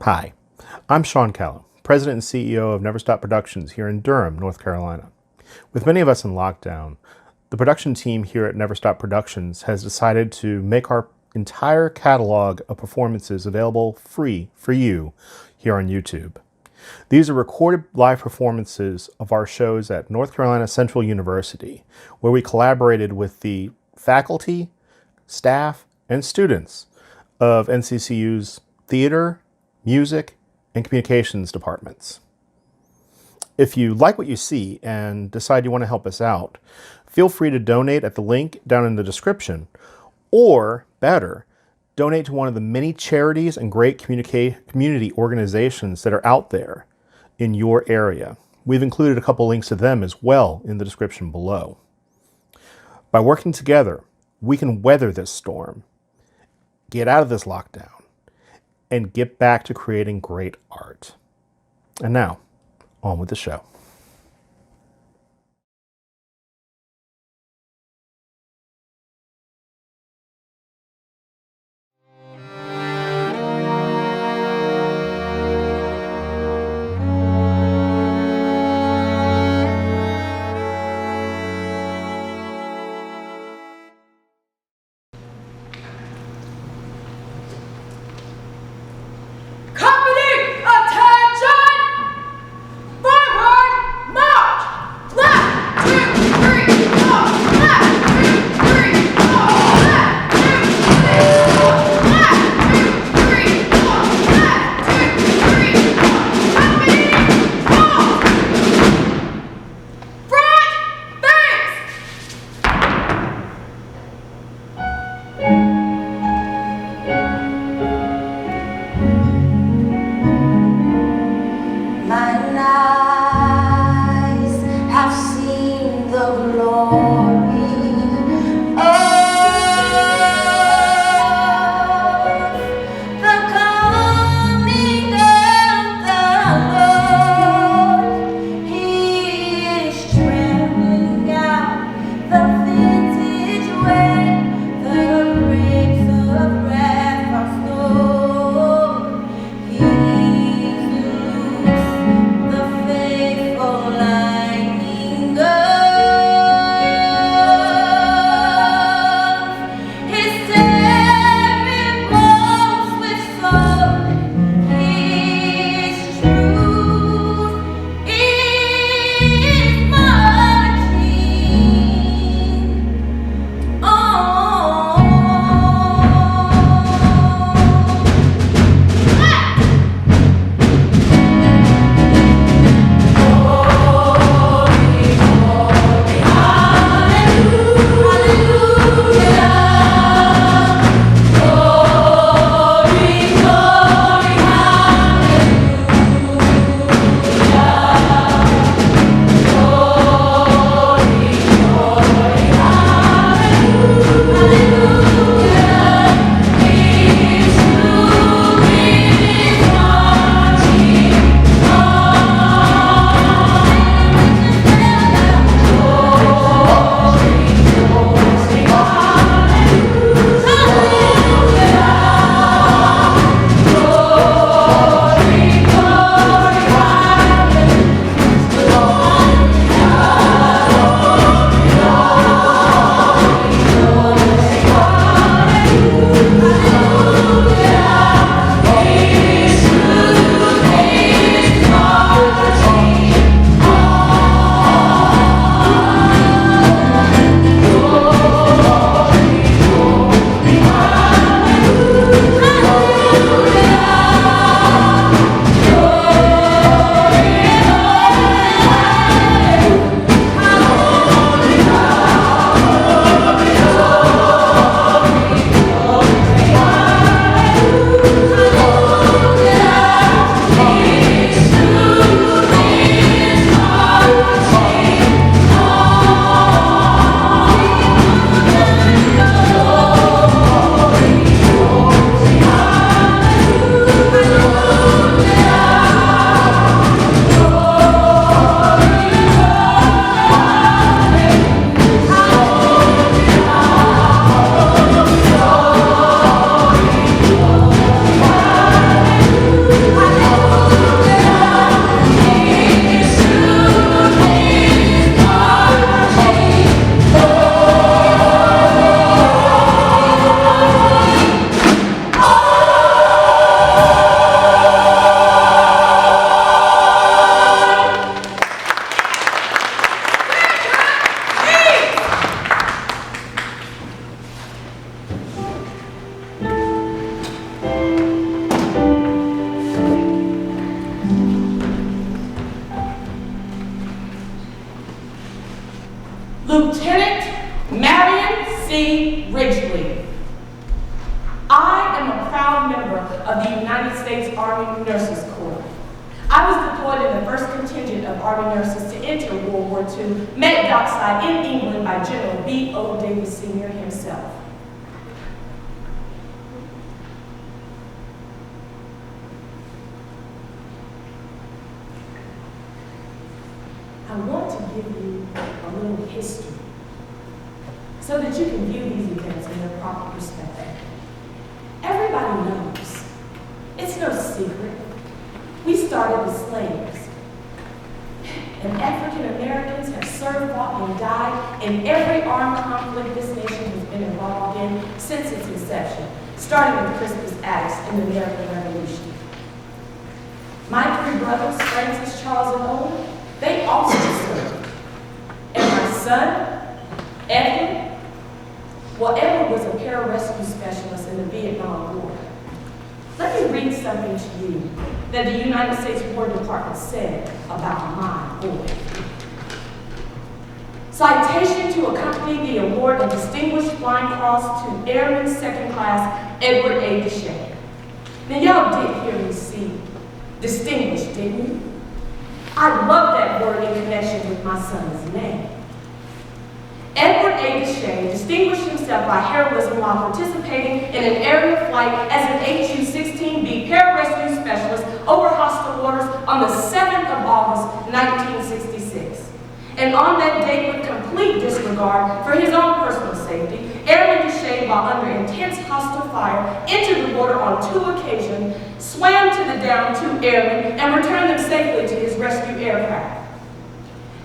Hi, I'm Sean Callow, President and CEO of Never Stop Productions here in Durham, North Carolina. With many of us in lockdown, the production team here at Never Stop Productions has decided to make our entire catalog of performances available free for you here on YouTube. These are recorded live performances of our shows at North Carolina Central University, where we collaborated with the faculty, staff, and students of NCCU's theater, music, and communications departments. If you like what you see and decide you want to help us out, feel free to donate at the link down in the description, or better, donate to one of the many charities and great community organizations that are out there in your area. We've included a couple links to them as well in the description below. By working together, we can weather this storm, get out of this lockdown, and get back to creating great art. And now, on with the show. Company, attention! Forward! of the United States Army Nurses Corps. I was deployed in the first contingent of Army nurses to enter World War II, met dockside in England by General B.O. Davis Sr. himself. I want to give you a little history so that you can view these events in their proper perspective. Everybody knows. It's no secret. We started as slaves. And African Americans have served, fought, and died in every armed conflict this nation has been involved in since its inception, starting with Crispus Attucks in the American Revolution. My three brothers, Francis, Charles, and Owen, they also served. And my son, Edward, well, Edward was a pararescue specialist in the Vietnam War. Let me read something to you that the United States War Department said about my boy. Citation to accompany the award of Distinguished Flying Cross to Airman Second Class Edward A. Deshay. Now y'all did hear me see distinguished, didn't you? I love that word in connection with my son's name. Edward A. Deshay distinguished himself by heroism while participating in an aerial flight as an HU-16B pararescue specialist over hostile waters on the 7th of August, 1966. And on that date, with complete disregard for his own personal safety, Airman Deshay, while under intense hostile fire, entered the water on 2 occasions, swam to the downed 2 airmen, and returned them safely to his rescue aircraft.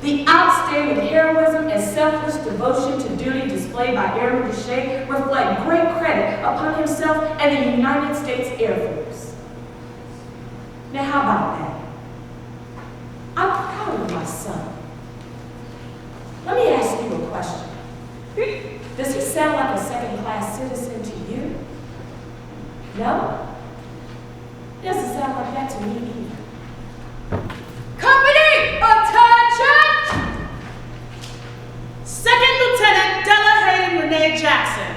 The outstanding heroism and selfless devotion to duty displayed by Airman Deshay reflect great credit upon himself and the United States Air Force. Now, how about that? I'm proud of my son. Let me ask you a question. Does he sound like a second-class citizen to you? No? It doesn't sound like that to me either. Company, attention! Second Lieutenant Della Hayden Renee Jackson.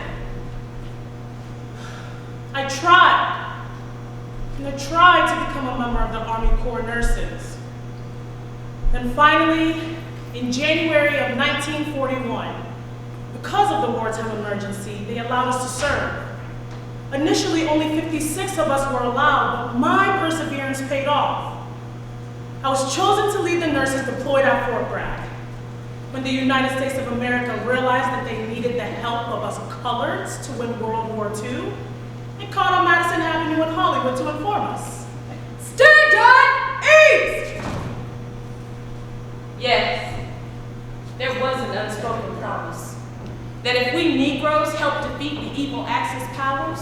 I tried to become a member of the Army Corps Nurses. Then finally, in January of 1941, because of the wartime emergency, they allowed us to serve. Initially, only 56 of us were allowed, but my perseverance paid off. I was chosen to lead the nurses deployed at Fort Bragg. When the United States of America realized that they needed the help of us coloreds to win World War II, they called on Madison Avenue in Hollywood to inform us. Stand at ease! Yes, there was an unspoken promise that if we Negroes helped defeat the evil Axis powers,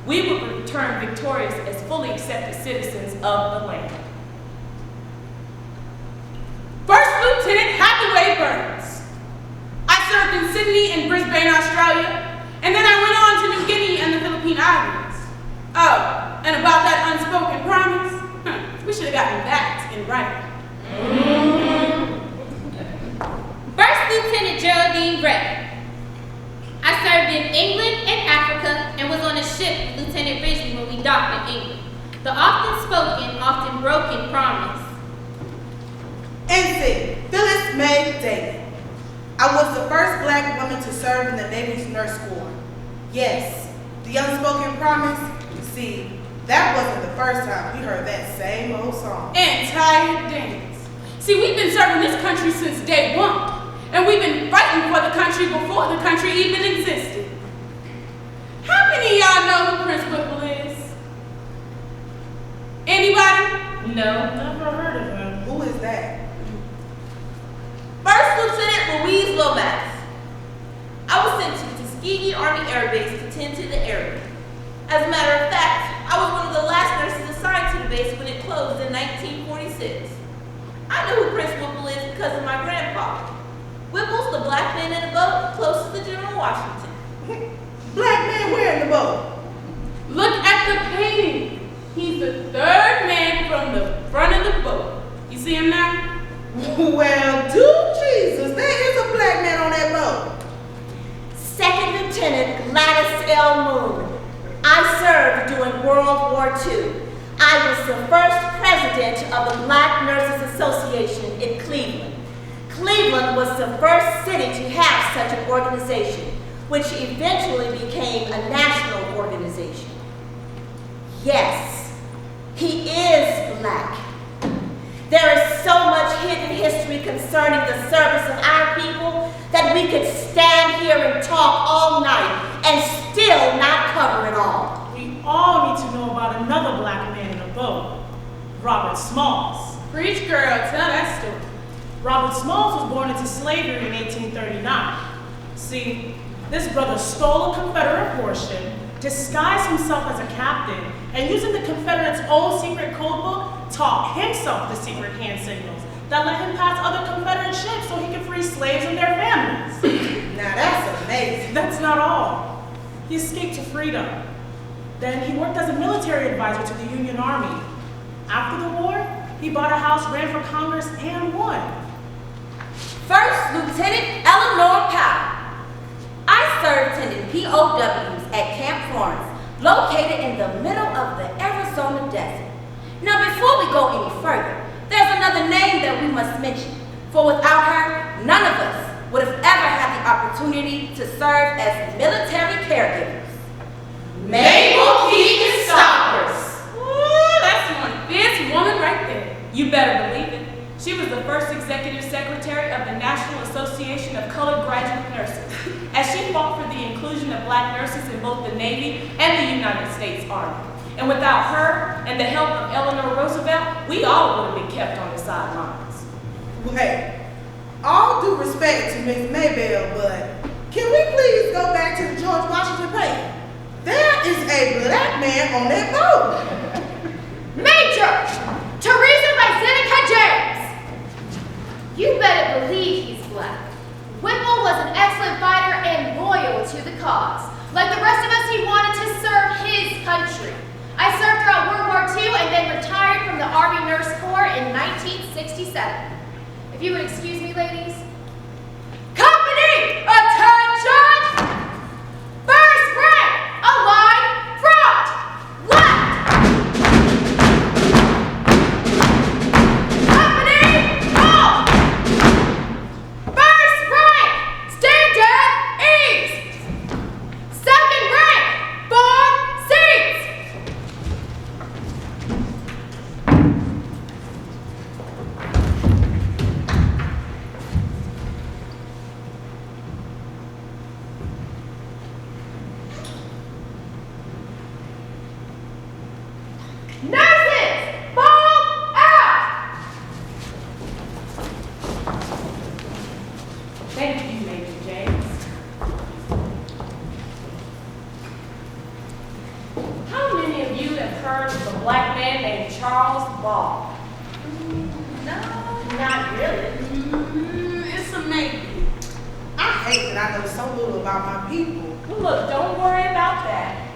we would return victorious as fully accepted citizens of the land. First Lieutenant Hathaway Burns. I served in Sydney and Brisbane, Australia, and then I went on to New Guinea and the Philippine Islands. Oh, and about that unspoken promise, we should have gotten that in writing. First Lieutenant Geraldine Bray. I served in England and Africa and was on a ship with Lieutenant Ridgely when we docked in England. The often spoken, often broken promise. Ensign Phyllis May David. I was the first black woman to serve in the Navy's Nurse Corps. Yes, the unspoken promise. See, that wasn't the first time we heard that same old song. Entire dance. See, we've been serving this country since day one, and we've been fighting for the country before the country even existed. How many of y'all know who Prince Whipple is? Anybody? No. Never heard of him. Who is that? First Lieutenant Louise Lomax. I was sent to Tuskegee Army Air Base to tend to the area. As a matter of fact, I was one of the last nurses assigned to the base when it closed in 1946. I know who Prince Whipple is because of my grandfather. Whipple's the black man in the boat closest to General Washington. Black man where in the boat? Look at the painting. He's the third man from the front of the boat. You see him now? Well, do Jesus, there is a black man on that boat. Second Lieutenant Gladys L. Moon. I served during World War War II. I was the first president of the Black Nurses Association in Cleveland. Cleveland was the first city to have such an organization, which eventually became a national organization. Yes, he is Black. There is so much hidden history concerning the service of our people that we could stand here and talk all night and still not cover it all. We all need to know about another Black man in a boat, Robert Smalls. Preach, girl, tell that story. Robert Smalls was born into slavery in 1839. See, this brother stole a Confederate warship, disguised himself as a captain, and using the Confederates' own secret code book, taught himself the secret hand signals that let him pass other Confederate ships so he could free slaves and their families. Now that's amazing. That's not all. He escaped to freedom. Then he worked as a military advisor to the Union Army. After the war, he bought a house, ran for Congress, and won. First Lieutenant Eleanor Powell. I served tending POWs at Camp Florence, located in the middle of the Arizona desert. Now, before we go any further, there's another name that we must mention, for without her, none of us would have ever had the opportunity to serve as military caregivers. Mabel Keegan Stoppers. Ooh, that's one fierce woman right there. You better believe it. She was the first executive secretary of the National Association of Colored Graduate Nurses, as she fought for the inclusion of Black nurses in both the Navy and the United States Army. And without her and the help of Eleanor Roosevelt, we all would have been kept on the sidelines. Wait, all due respect to Miss Maybelle, but can we please go back to the George Washington play? There is a Black man on that boat. Major! Teresa Lysinica James! You better believe he's Black. Whipple was an excellent fighter and loyal to the cause. Like the rest of us, he wanted to serve his country. I served throughout World War II and then retired from the Army Nurse Corps in 1967. If you would excuse me, ladies. Company, attention! First rank, align, front, left! Company, halt! First rank, stand at ease! Second rank, form seats! Nurses, fall out! Thank you, Major James. How many of you have heard of a Black man named Charles Ball? No, not really. It's a maybe. I hate that I know so little about my people. Well, look, don't worry about that.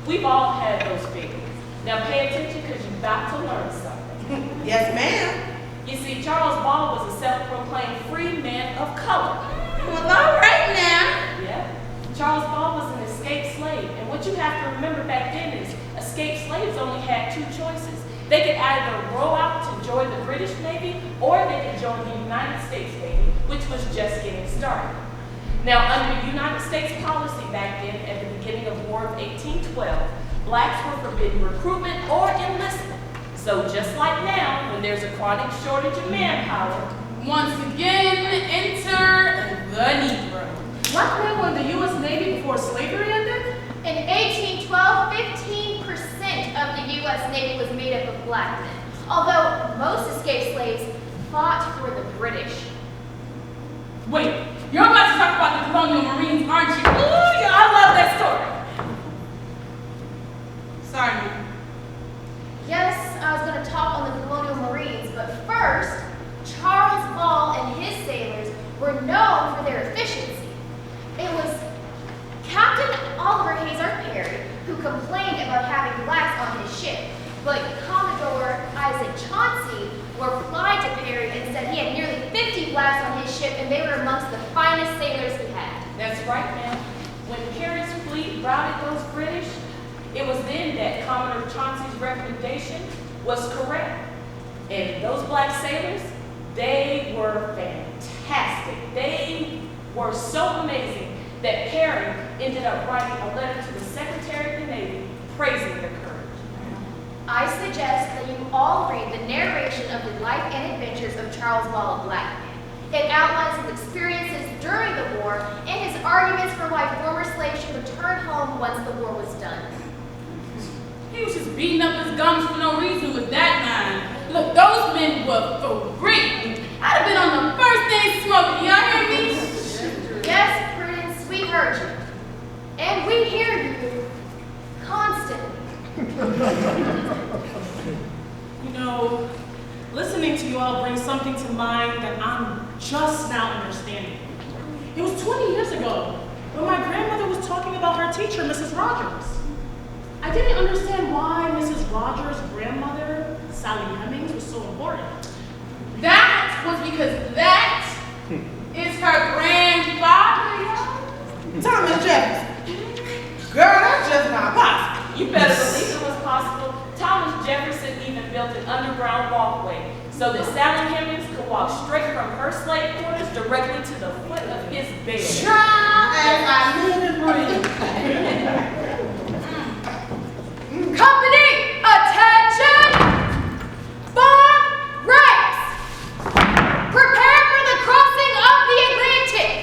We've all had those feelings. Now pay attention because you've got to learn something. Yes, ma'am. You see, Charles Ball was a self-proclaimed free man of color. Well, all right now. Yeah. Charles Ball was an escaped slave. And what you have to remember back then is escaped slaves only had two choices. They could either row out to join the British Navy or they could join the United States Navy, which was just getting started. Now, under United States policy back then, at the beginning of War of 1812, Blacks were forbidden recruitment or enlistment. So just like now, when there's a chronic shortage of manpower, Once again, enter the Negro. Black men were in the U.S. Navy before slavery ended? In 1812, 15% of the U.S. Navy was made up of Black men, although most escaped slaves fought for the British. Wait, you're about to talk about the colonial Marines, aren't you? Ooh, yeah, I love that story. Sorry, ma'am. Yes, I was going to talk on the colonial Marines, but first, Charles Ball and his sailors were known for their efficiency. It was Captain Oliver Hazard Perry who complained about having blacks on his ship, but Commodore Isaac Chauncey replied to Perry and said he had nearly 50 blacks on his ship and they were amongst the finest sailors he had. that's right, ma'am. When Perry's fleet routed those British, it was then that Commodore Chauncey's recommendation was correct. And those black sailors, they were fantastic. They were so amazing that Perry ended up writing a letter to the Secretary of the Navy praising their courage. I suggest that you all read the narration of the life and adventures of Charles Ball of Blackman. It outlines his experiences during the war and his arguments for why former slaves should return home once the war was done. He was just beating up his gums for no reason with that line. Look, those men were for free. I'd have been on the first day smoking, y'all hear me? Yes, Prudence, we heard you. And we hear you constantly. You know, listening to you all brings something to mind that I'm just now understanding. It was 20 years ago when my grandmother was talking about her teacher, Mrs. Rogers. I didn't understand why Mrs. Rogers' grandmother, Sally Hemings, was so important. That was because that is her grandfather, y'all. Thomas Jefferson. Girl, that's just not possible. You better believe it was possible. Thomas Jefferson even built an underground walkway so that Sally Hemings could walk straight from her slave quarters directly to the foot of his bed. Try as I live and breathe. Company, attention! Bomb ranks! Prepare for the crossing of the Atlantic!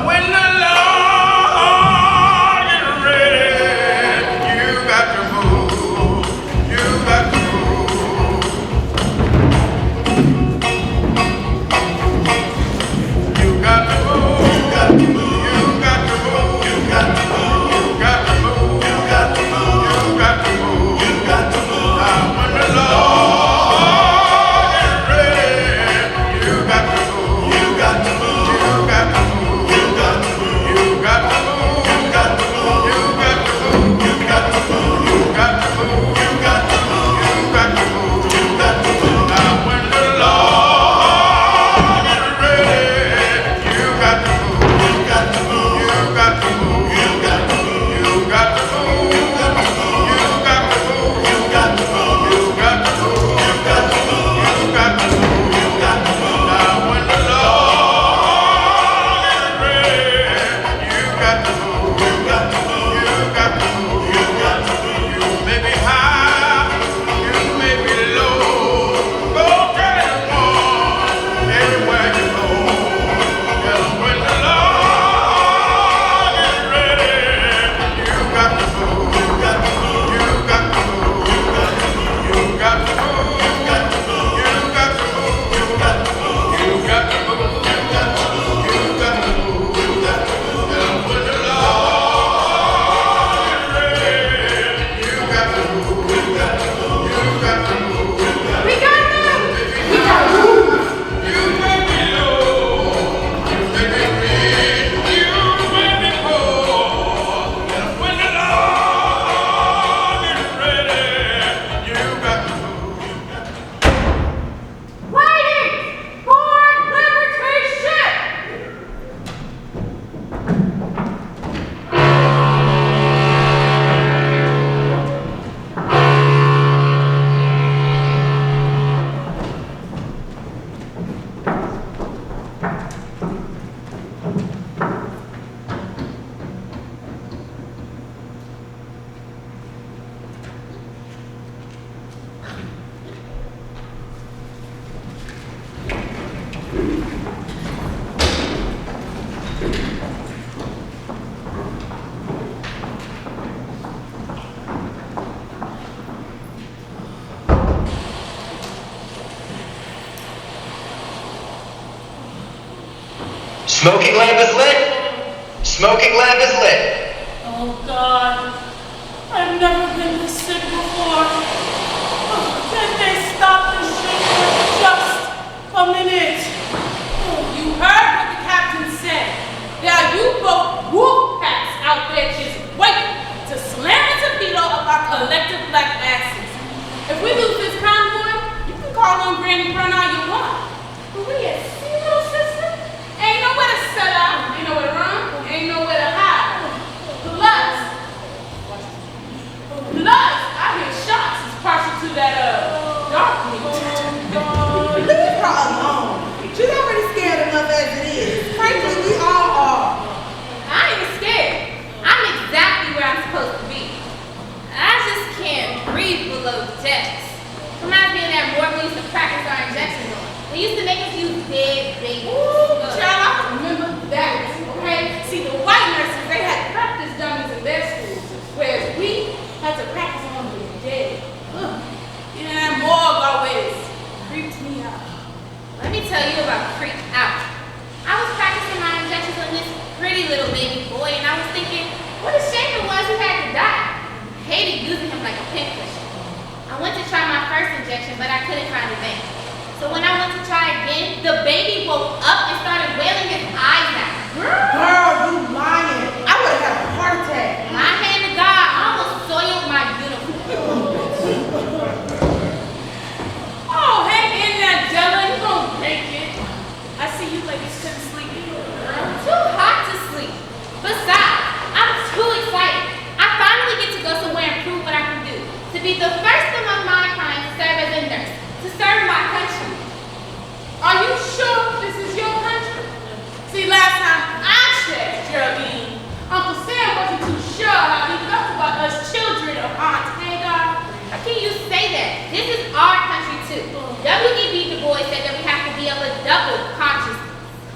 When the Lord is ready, you got to move. You got to move. You got to move. You got to move. You got to move. You got to move. You got to move. You got to move. You got to move. You got to move. Now when the Lord is ready, you got to move. You got to move. You got to move. You got to move. You got to move. You got to move. You got to move. You got to move. You got to move. You got to move. You got to move. You got to move. Now when the Lord is ready, you got to move. You got to move. You got to move. You got to move. You got to move. You got to move. You got to move. You got to move. You got to move. You got to move. You got to move. You got to move. Now when the Lord is ready, you got to move. You got to move. You got to move. You got to move. You may be high, you may be low. Go tell it on everywhere you go. 'Cause when the Lord is ready, you got to move. You got to move. You got to move. You got to move. You got to move. You got to move. You got to move. You got to move. You got to move. You got to move. You got to move. You got to move. And when the Lord is ready, you got to move. You got to move. You got to move. We got them! We got to move. You may be low. You may be rich. You may be poor. And when the Lord is ready, you got to move. Waiting for Liberty ship! Smoking lamp is lit. Smoking lamp is lit. Oh God, I've never been this sick before. Oh, can they stop the ship for just a minute? You heard what the captain said. There are U-boat wolf packs out there just waiting to slam a torpedo up our collective black asses. If we lose this convoy, you can call on Granny Brun all you want. They used to make us use big babies. Ooh, child, I remember that, okay? See, the white nurses, they had practice dummies in their schools, whereas we had to practice on the dead. Ugh. Yeah, that morgue always creeped me out. Let me tell you about creep out. I was practicing my injections on this pretty little baby boy, and I was thinking, what a shame it was he had to die. I hated using him like a pincushion. I went to try my first injection, but I couldn't find a vein. So when I went to try again, the baby woke up and started wailing his eyes out. Girl, you lying. I would have had a heart attack. My hand to God, I almost soiled my uniform. Oh, hang in there, Della. You gonna make it. I see you ladies couldn't sleep either. I'm too hot to sleep. Besides, I'm too excited. I finally get to go somewhere and prove what I can do. To be the first among my kind to serve as a nurse. To serve my country. Are you sure this is your country? See, last time I checked, Geraldine, Uncle Sam wasn't too sure how he felt about us children of Aunt Hagar. How can you say that? This is our country too. W.E.B. Du Bois said that we have to be of a double consciousness.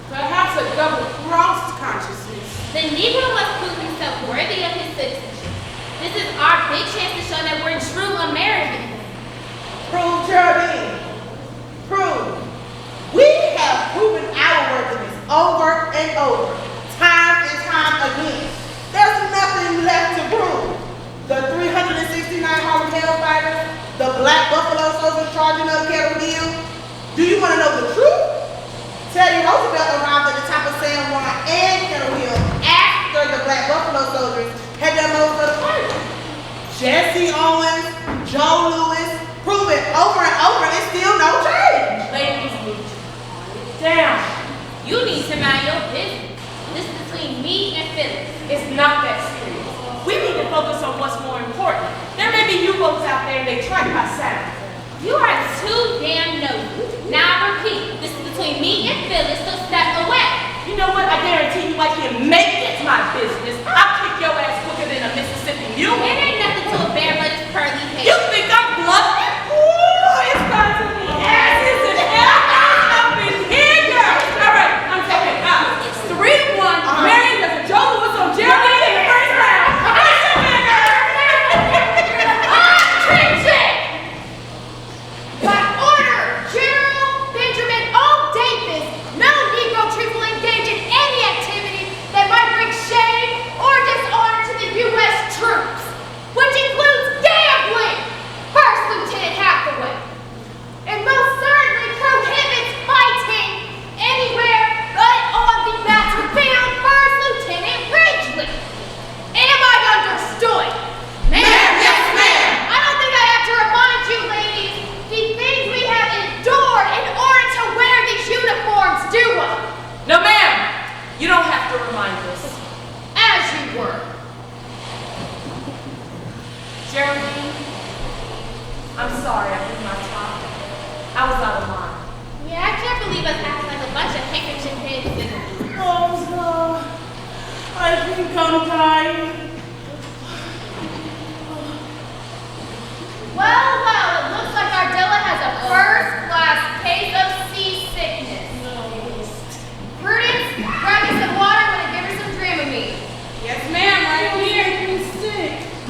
Perhaps a double-crossed consciousness. The Negro must prove himself worthy of his citizenship. This is our big chance to show that we're true Americans. Prove, Geraldine. Prove. We have proven our worthiness over and over, time and time again. There's nothing left to prove. The 369 Harlem Hellfighters, the Black Buffalo Soldiers charging up Kettle Hill. Do you want to know the truth? Teddy Roosevelt arrived at the top of San Juan and Kettle Hill after the Black Buffalo Soldiers had done most of the fight. Jesse Owens, Joe Louis, prove it over and over, and still no change. Ladies need to calm it down. You need to mind your business. This is between me and Phyllis. It's not that serious. We need to focus on what's more important. There may be U-boats out there and they track by sound. You are too damn nosy. Now I repeat, this is between me and Phyllis, so step away. You know what? I guarantee you I can make it my business. I'll kick your ass quicker than a Mississippi mule. It ain't nothing to a bear but its pearly head. You think I'm bluffing? Ooh, it's going to be asses and hell up in here, girl. All right, I'm talking out. 3-1. Marion does a Joe Louis on Geraldine in the first round. By order, General Benjamin O. Davis, no Negro troop will engage in any activity that might bring shame or dishonor to the U.S. troops, which includes gambling, First Lieutenant Hathaway, and most certainly prohibits fighting anywhere but on the battlefield, First Lieutenant Ridgely. Am I understood? Ma'am, yes, ma'am. I don't think I have to remind you, ladies, the things we have endured in order to wear these uniforms do us. No, ma'am. You don't have to remind us. As you were. Geraldine, I'm sorry I did my top. I was out of line. Yeah, I can't believe us acting like a bunch of handkerchief heads. Oh, no. I think I'm dying. Well, it looks like Ardella has a first-class case of seasickness. Prudence, grab me some water and give her some Dramamine. Yes, ma'am, right here.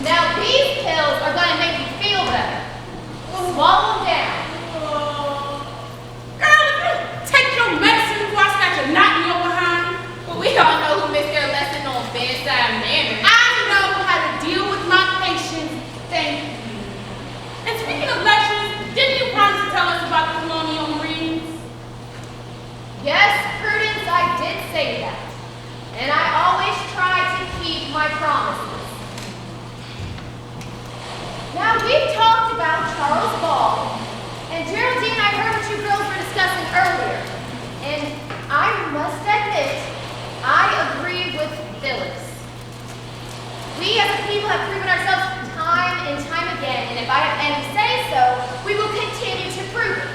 Now, these pills are going to make you feel better. Swallow them down. Girl, if you take your medicine before I scratch a knot in your behind. But we all know who missed their lesson on bedside manners. I know how to deal with my patients. Thank you. And speaking of lectures, didn't you promise to tell us about the colonial marines? Yes, Prudence, I did say that. And I always try to keep my promises. Now, we've talked about Charles Ball, and Geraldine, I heard what you girls were discussing earlier. And I must admit, I agree with Phyllis. We as a people have proven ourselves time and time again, and if I have any say so, we will continue to prove it.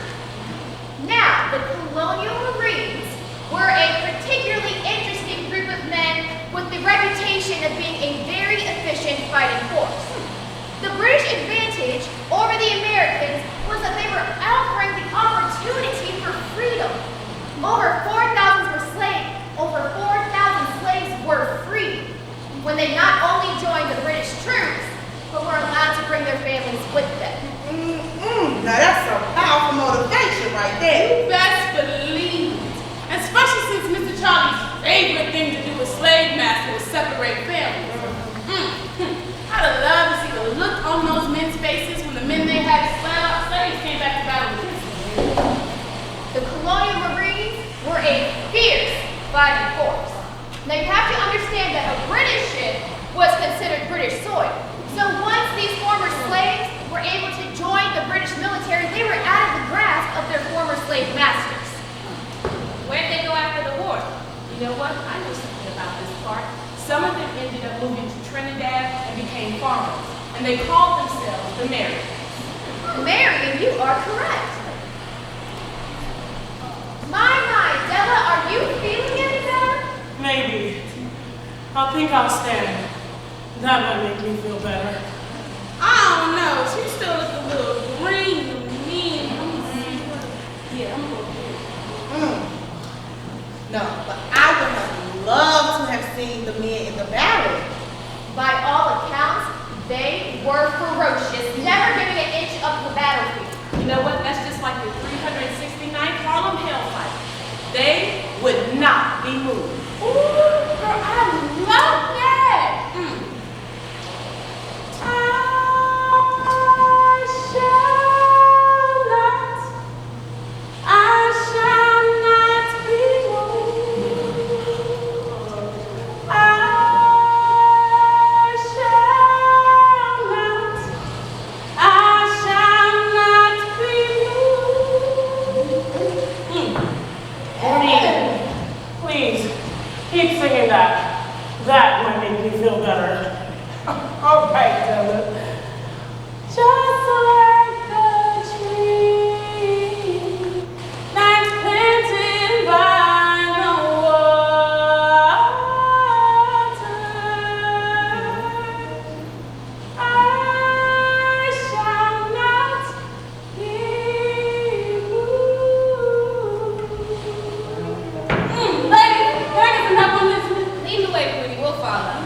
Now, the Colonial Marines were a particularly interesting group of men with the reputation of being a very efficient fighting force. The British advantage over the Americans was that they were offering the opportunity for freedom fighting force. Now you have to understand that a British ship was considered British soil. So once these former slaves were able to join the British military, they were out of the grasp of their former slave masters. Where'd they go after the war? You know what? I know something about this part. Some of them ended up moving to Trinidad and became farmers. And they called themselves the Marians. Marion, you are correct. My, Della, are you feeling any better? Maybe. I think I'll stand. That might make me feel better. I don't know. She still looks a little green and mean. I'm gonna see what. Yeah, I'm gonna go. No, but I would have loved to have seen the men in the battle. By all accounts, they were ferocious, never giving an inch of the battlefield. You know what? That's just like the 369th Harlem Hellfight. They would not be moved. Ooh, girl, I love that. Please, keep singing that. That might make me feel better. All right, Della. Just like the tree that's planted by the water, I shall not be moved. Ladies, enough on this one. Lead the way, Rudy. We'll follow.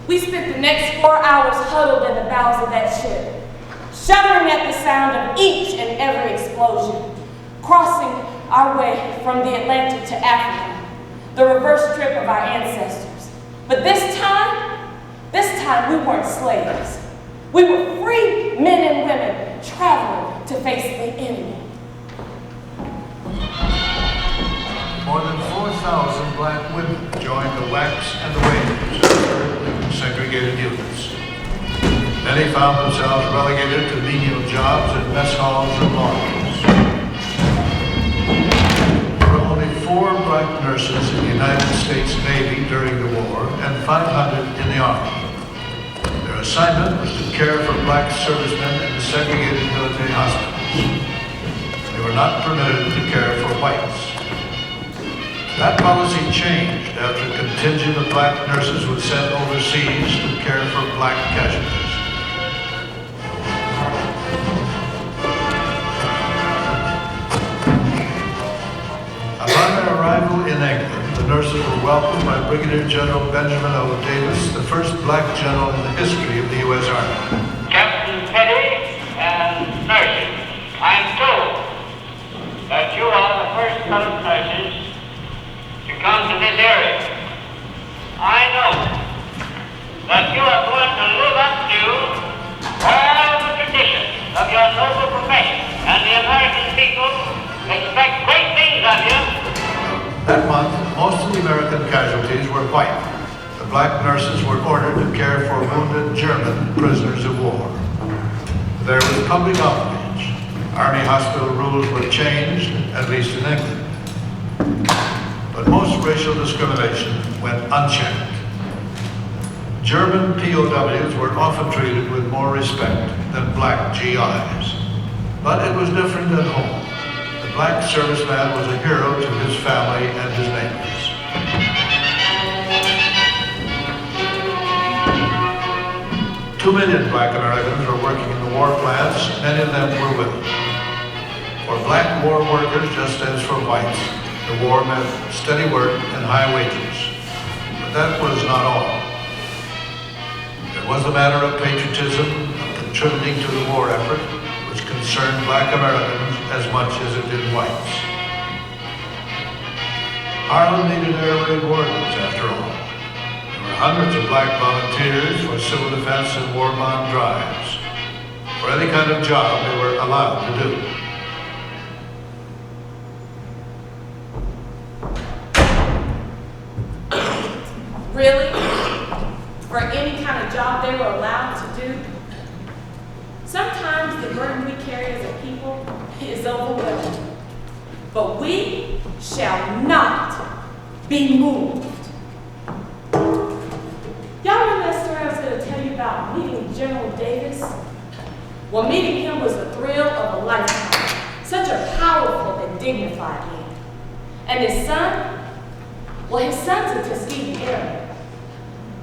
We spent the next 4 hours huddled in the bows of that ship, shuddering at the sound of each and every explosion, crossing our way from the Atlantic to Africa, the reverse trip of our ancestors. But this time we weren't slaves. We were free men and women traveling to face the enemy. black women joined the WACs and the Rangers as currently segregated units. Many found themselves relegated to menial jobs in mess halls and laundries. There were only 4 black nurses in the United States Navy during the war and 500 in the Army. Their assignment was to care for black servicemen in the segregated military hospitals. They were not permitted to care for whites. That policy changed after a contingent of black nurses was sent overseas to care for black casualties. Upon their arrival in England, the nurses were welcomed by Brigadier General Benjamin O. Davis, the first black general in the history of the U.S. Army. Captain Petty and nurses, I'm told that you are the first colored nurses to come to this area. I know that you are going to live up to all the traditions of your noble profession, and the American people expect great things of you. That month, most of the American casualties were white. The black nurses were ordered to care for wounded German prisoners of war. There was public outrage. Army hospital rules were changed, at least in England. But most racial discrimination went unchecked. German POWs were often treated with more respect than black GIs. But it was different at home. The black serviceman was a hero to his family and his neighbors. Two million black Americans were working in the war plants. Many of them were women. For black war workers, just as for whites, the war meant steady work and high wages. But that was not all. It was a matter of patriotism, of contributing to the war effort, which concerned black Americans as much as it did whites. Harlem needed air raid wardens, after all. There were hundreds of black volunteers for civil defense and war bond drives. For any kind of job they were allowed to do. Really? For any kind of job they were allowed to do? Sometimes the burden we carry as a people is overwhelming. But we shall not be moved. Y'all remember that story I was going to tell you about meeting General Davis? Well, meeting him was the thrill of a lifetime. Such a powerful and dignified man. And his son? Well, his son's a Tuskegee Airman.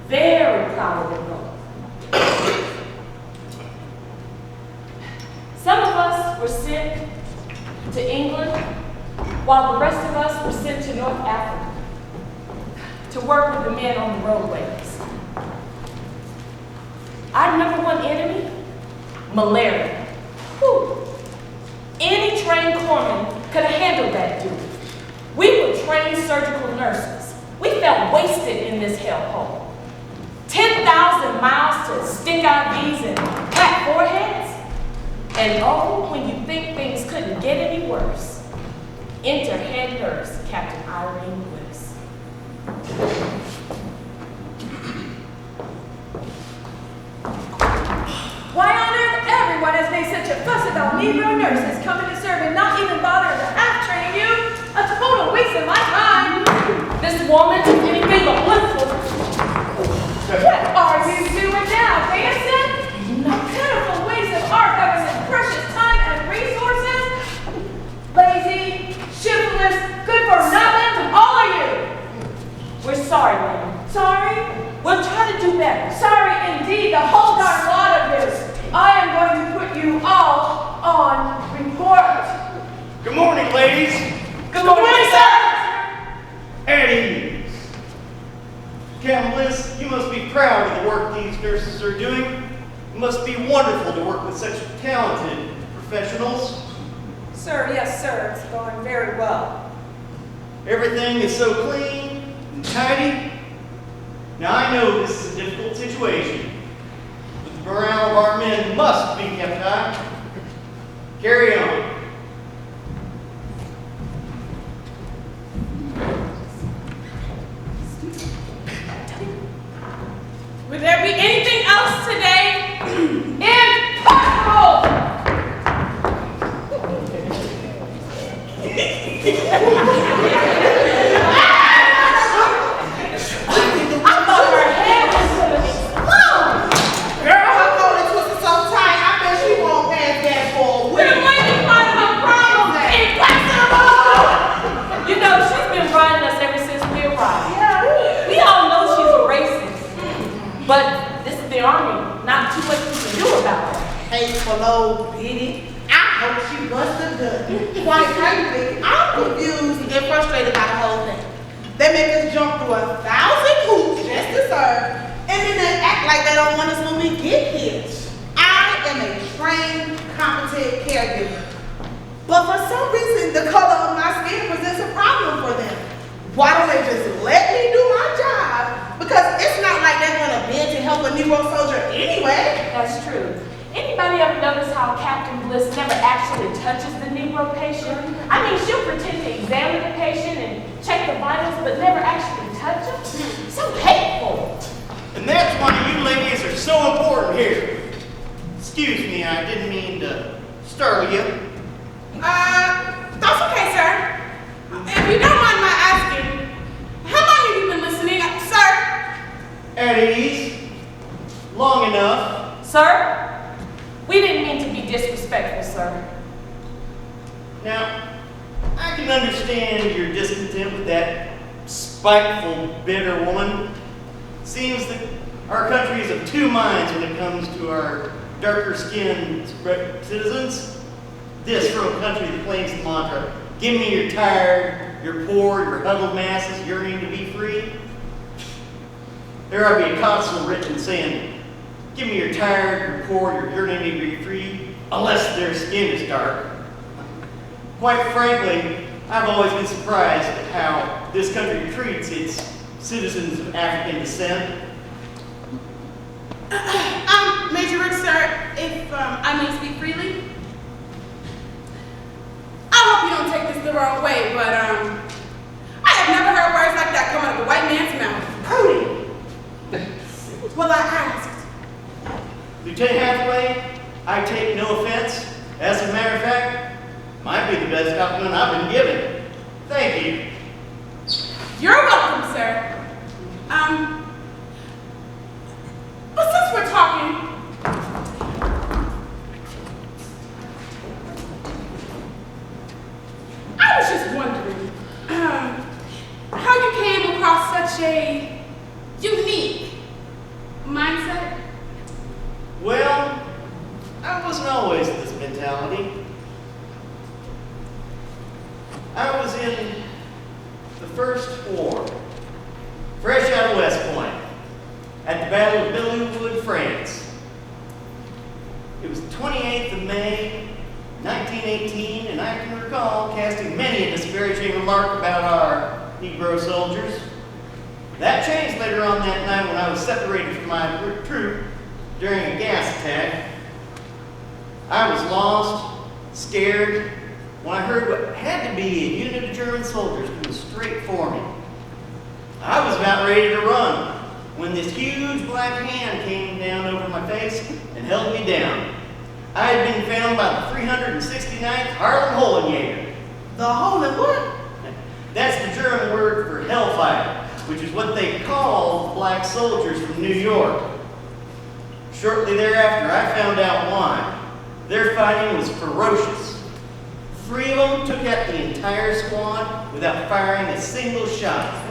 Very proud of them both. Some of us were sent to England, while the rest of us were sent to North Africa to work with the men on the roadways. Our number one enemy? Malaria. Whew. Any trained corpsman could have handled that duty. We were trained surgical nurses. We felt wasted in this hellhole. 10,000 miles to stick IVs and pat foreheads? And oh, when you think things couldn't get any worse, enter head nurse, Captain Irene Bliss. Why on earth everyone has made such a fuss about Negro nurses coming to serve and not even bothering to half train you? A total waste of my time. This woman is anything but wonderful. What are you doing now, dancing? A pitiful waste of our government's precious time and resources. Lazy, shiftless, good for nothing, all of you. We're sorry, ma'am. Sorry? We'll try to do better. Sorry indeed, the whole darn lot of this. I am going to put you all on report. Good morning, ladies. Good morning, sir. And evening. Captain Bliss, you must be proud of the work these nurses are doing. It must be wonderful to work with such talented professionals. Sir, yes, sir. It's going very well. Everything is so clean and tidy. Now, I know this is a difficult situation, but the morale of our men must be kept high. Carry on. I thought her head was gonna explode. Girl, her coat is twisted so tight, I bet she won't pass that for a week. We're waiting for her problems. Impossible. You know, she's been riding us ever since we arrived. We all know she's a racist. But this is the army. Not too much we can do about it. Hateful old bitty. I hope she busts a gut. Quite frankly, I'm confused and frustrated by the whole thing. They make us jump through 1,000 hoops just to serve, and then they act like they don't want us when we get here. I am a trained, competent caregiver. But for some reason, the color of my skin presents a problem for them. Why don't they just let me do my job? Because it's not like they're gonna bend to help a Negro soldier anyway. That's true. Anybody ever notice how Captain Bliss never actually touches the Negro patient? I mean, she'll pretend to examine the patient and check the vitals, but never actually touch them. So hateful. And that's why you ladies are so important here. Excuse me, I didn't mean to startle you. That's okay, sir. If you don't mind my asking, how long have you been listening, sir? At ease. Long enough. Sir, we didn't mean to be disrespectful, sir. Now, I can understand your discontent with that spiteful, bitter woman. Seems that our country is of two minds when it comes to our darker-skinned citizens. This from a country that claims the mantra, give me your tired, your poor, your huddled masses yearning to be free. There ought to be a codicil written saying, give me your tired, your poor, your yearning to be free, unless their skin is dark. Quite frankly, I've always been surprised at how this country treats its citizens of African descent. Major Rick, sir, if I may speak freely. I hope you don't take this the wrong way, but I have never heard words like that come out of a white man's mouth. Prudy. Well, I asked. Lieutenant Hathaway, I take no offense. As a matter of fact, might be the best compliment I've been given. Thank you. You're welcome, sir. But since we're talking, I was just wondering how you came across such a unique mindset. Well, I wasn't always this mentality. I was in the First War, fresh out of West Point, at the Battle of Belleau-Wood, France. It was the 28th of May, 1918, and I can recall casting many a disparaging remark about our Negro soldiers. That changed later on that night when I was separated from my troop during a gas attack. I was lost, scared, when I heard what had to be a unit of German soldiers coming straight for me. I was about ready to run when this huge black hand came down over my face and held me down. I had been found by the 369th Harlem Hohenjäger. The Holen what? That's the German word for hellfire, which is what they called black soldiers from New York. Shortly thereafter, I found out why. Their fighting was ferocious. 3 of them took out the entire squad without firing a single shot.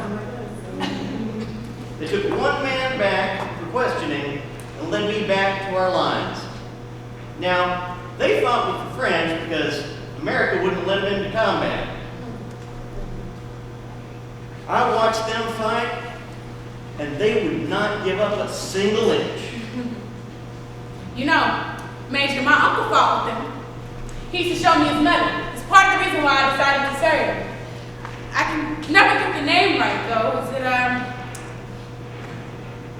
They took 1 man back for questioning and led me back to our lines. Now, they fought with the French because America wouldn't let them into combat. I watched them fight, and they would not give up a single inch. You know, Major, my uncle fought with them. He used to show me his medal. It's part of the reason why I decided to serve. I can never get the name right, though. Is it,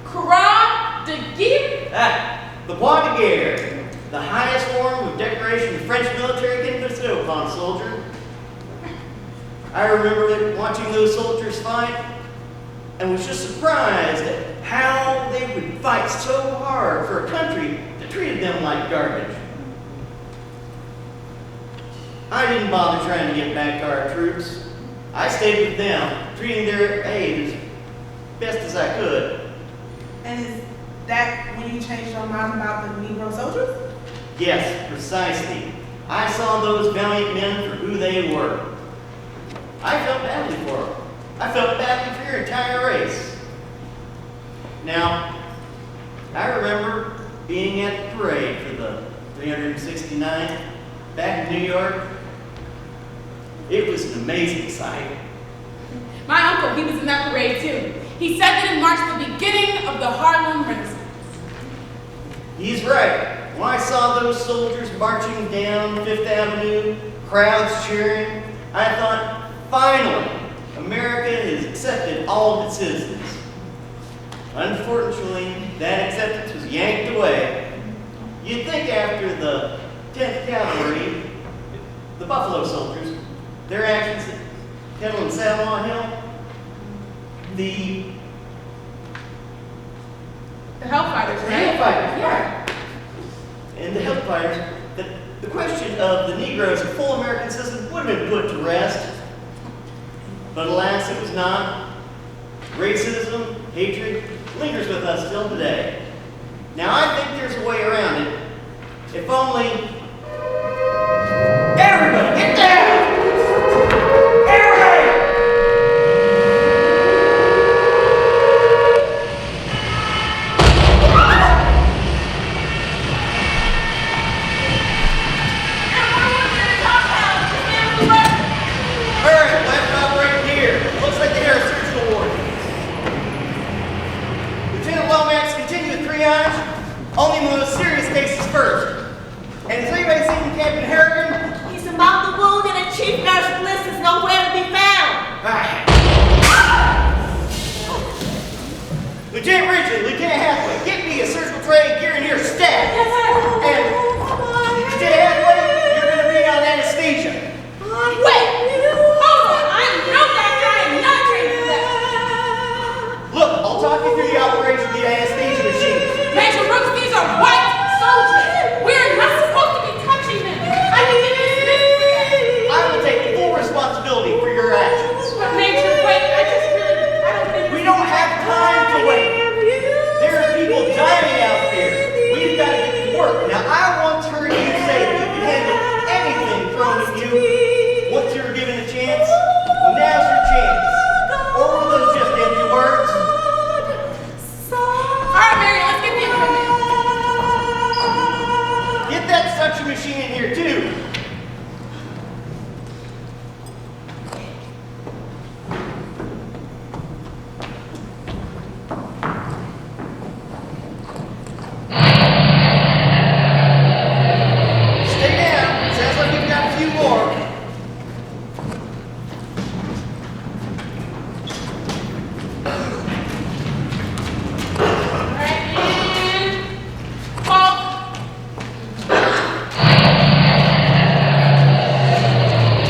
Croix de Guerre? Ah, the Croix de Guerre, the highest form of decoration the French military can bestow upon a soldier. I remember watching those soldiers fight and was just surprised at how they would fight so hard for a country that treated them like garbage. I didn't bother trying to get back to our troops. I stayed with them, treating their aid as best as I could. And is that when you changed your mind about the Negro soldiers? Yes, precisely. I saw those valiant men for who they were. I felt badly for them. I felt badly for your entire race. Now, I remember being at the parade for the 369th back in New York. It was an amazing sight. My uncle, he was in that parade too. He said that it marked the beginning of the Harlem Renaissance. He's right. When I saw those soldiers marching down Fifth Avenue, crowds cheering, I thought, finally, America has accepted all of its citizens. Unfortunately, that acceptance was yanked away. You'd think after the 10th Cavalry, the Buffalo Soldiers, their actions at Kettle and Savon Hill, the Hellfighters, The right? Hellfighters, Yeah. and the Hellfighters, the question of the Negroes and full American citizens would have been put to rest. But alas, it was not. Racism, hatred, lingers with us still today. Now, I think there's a way around it. If only everybody get down! Everybody! Only the most serious cases first. And has anybody seen Captain Harrigan? He's among the wounded and Chief Nurse Bliss is nowhere to be found. Lieutenant Ridgely, Lieutenant Hathaway, get me a surgical tray gear in here stat. Yes, sir. And Lieutenant Hathaway, you're going to be on anesthesia. Wait! Hold on! I am no doctor. I am not trained for that. Look, I'll talk you through the operation of the anesthesia machine. Major Brooks, these are white soldiers. We are not supposed to be touching them. I can give you this. I will take full responsibility for your actions. But Major, wait, I don't think we don't have time to wait. There are people dying out there. We've got to get to work. Now, I once heard you say that you could handle anything thrown at you once you were given a chance. Well, now's your chance. Or were those just empty words? All right, Mary, let's get the equipment. Get that suction machine in here, too. Stay down. Sounds like we've got a few more. All right, and fall.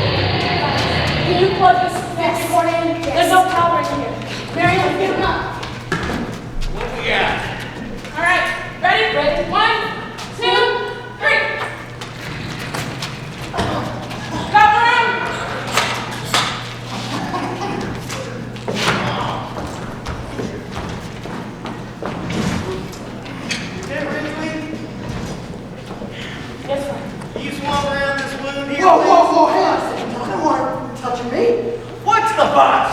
Can you plug this next morning? There's no power in here. Mary, let's get him up. What we got? All right, ready? Ready. 1, 2, 3. Cover him. Lieutenant Ridgely, Yes, sir. you swung around this wound here. Whoa, please? whoa, whoa, hang on a second. I don't want you touching me. What's the fuss?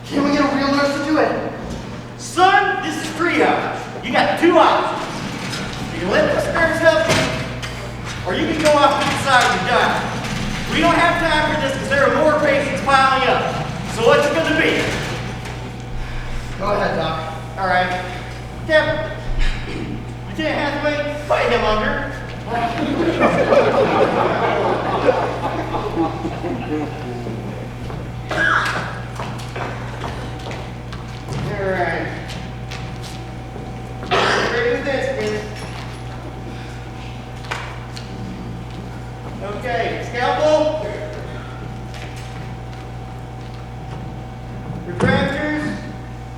Can we get a real nurse to do it? Son, this is triage. You got two options. You can let this nurse help you, or you can go off to the side and die. We don't have time for this because there are more patients piling up. So what's it going to be? Go ahead, Doc. All right. Captain, Lieutenant Hathaway, fight him under. All right. Ready with this, miss. Okay, scalpel. Retractors.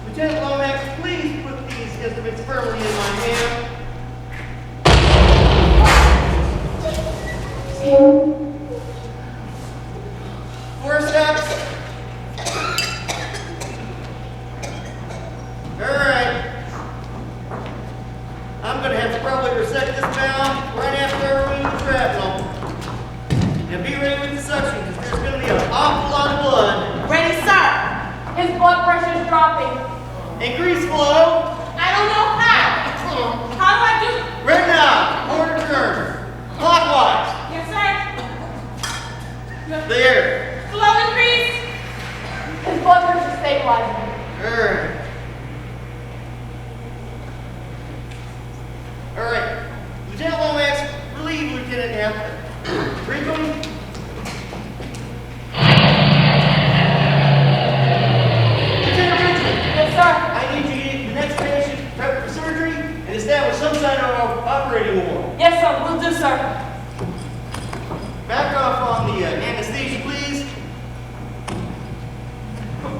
Lieutenant Lomax, please put these instruments firmly in my hand. suction because there's going to be an awful lot of blood. Ready, sir. His blood pressure's dropping. Increase flow. I don't know how. How do I do it? Right now. Quarter turn. Clockwise. Yes, sir. There. Flow increase. His blood pressure's stabilizing. All right. Lieutenant Lomax, relieve Lieutenant Hampton. Rico? Lieutenant Richard. Yes, sir. I need you to get the next patient prepped for surgery and establish some kind of operating ward. Yes, sir. Will do, sir. Back off on the anesthesia, please.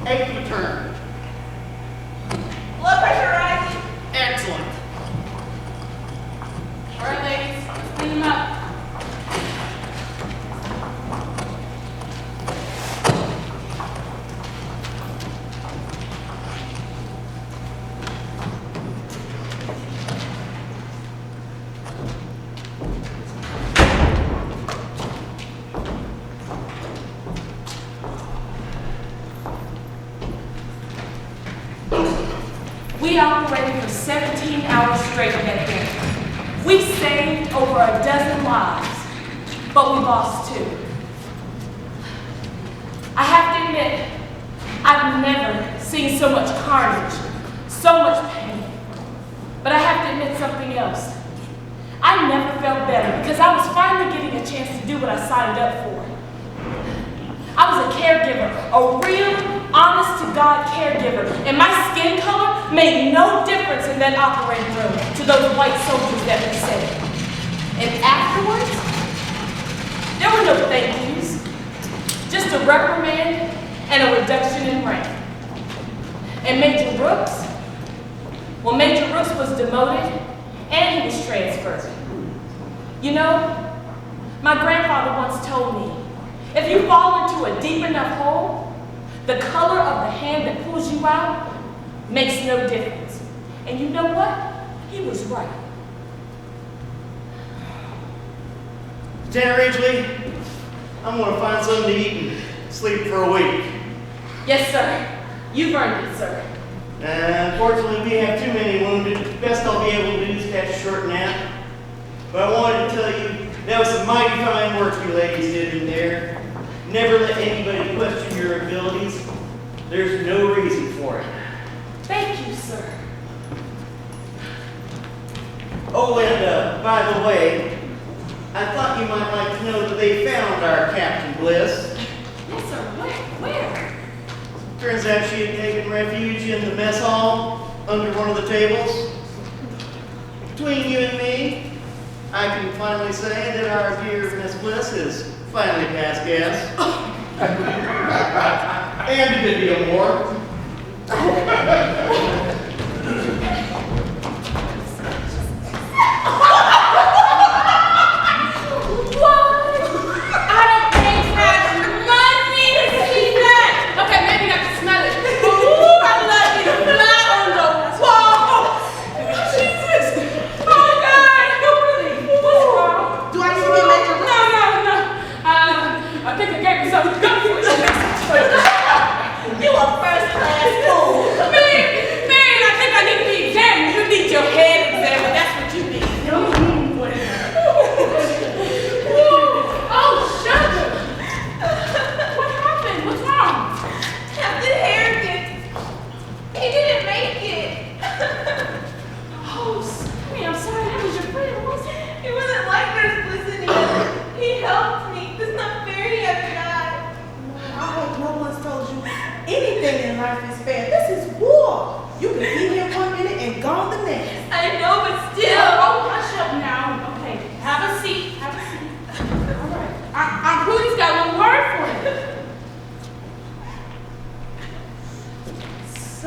8 to the turn. Blood pressure rising. Excellent. All right, ladies. Let's clean him up. We operated for 17 hours straight that day. We saved over a dozen lives, but we lost 2. I have to admit, I've never seen so much carnage, so much pain. But I have to admit something else. I never felt better because I was finally getting a chance to do what I signed up for. I was a caregiver, a real, honest-to-God caregiver, and my skin color made no difference in that operating room to those white soldiers that we saved. And afterwards, there were no thank yous, just a reprimand and a reduction in rank. And Major Brooks, well, Major Brooks was demoted and he was transferred. You know, my grandfather once told me, if you fall into a deep enough hole, the color of the hand that pulls you out makes no difference. And you know what? He was right. Lieutenant Ridgely, I'm going to find something to eat and sleep for a week. Yes, sir. You've earned it, sir. Unfortunately, we have too many wounded. Best I'll be able to do is catch a short nap. But I wanted to tell you, that was some mighty fine work you ladies did in there. Never let anybody question your abilities. There's no reason for it. Thank you, sir. Oh, and by the way, I thought you might like to know that they found our Captain Bliss. Yes, sir. Where? Turns out she had taken refuge in the mess hall under one of the tables. Between you and me, I can finally say that our dear Miss Bliss has finally passed gas. And a good deal more. You a first-class fool. Man, I think I need to be examined. You need your head examined. That's what you need. Oh, sugar. What happened? What's wrong? Captain Harrigan. He didn't make it. Oh, sorry. I'm sorry. That was your friend, wasn't it? He wasn't like Nurse Bliss anymore. He helped me. It's not fair he had to die. I hope no one's told you anything in life is fair. This is war. You can be here 1 minute and gone the next. I know, but still. Oh, hush up now. Okay, have a seat. Have a seat. All right. Aunt Prudy's got one word for you.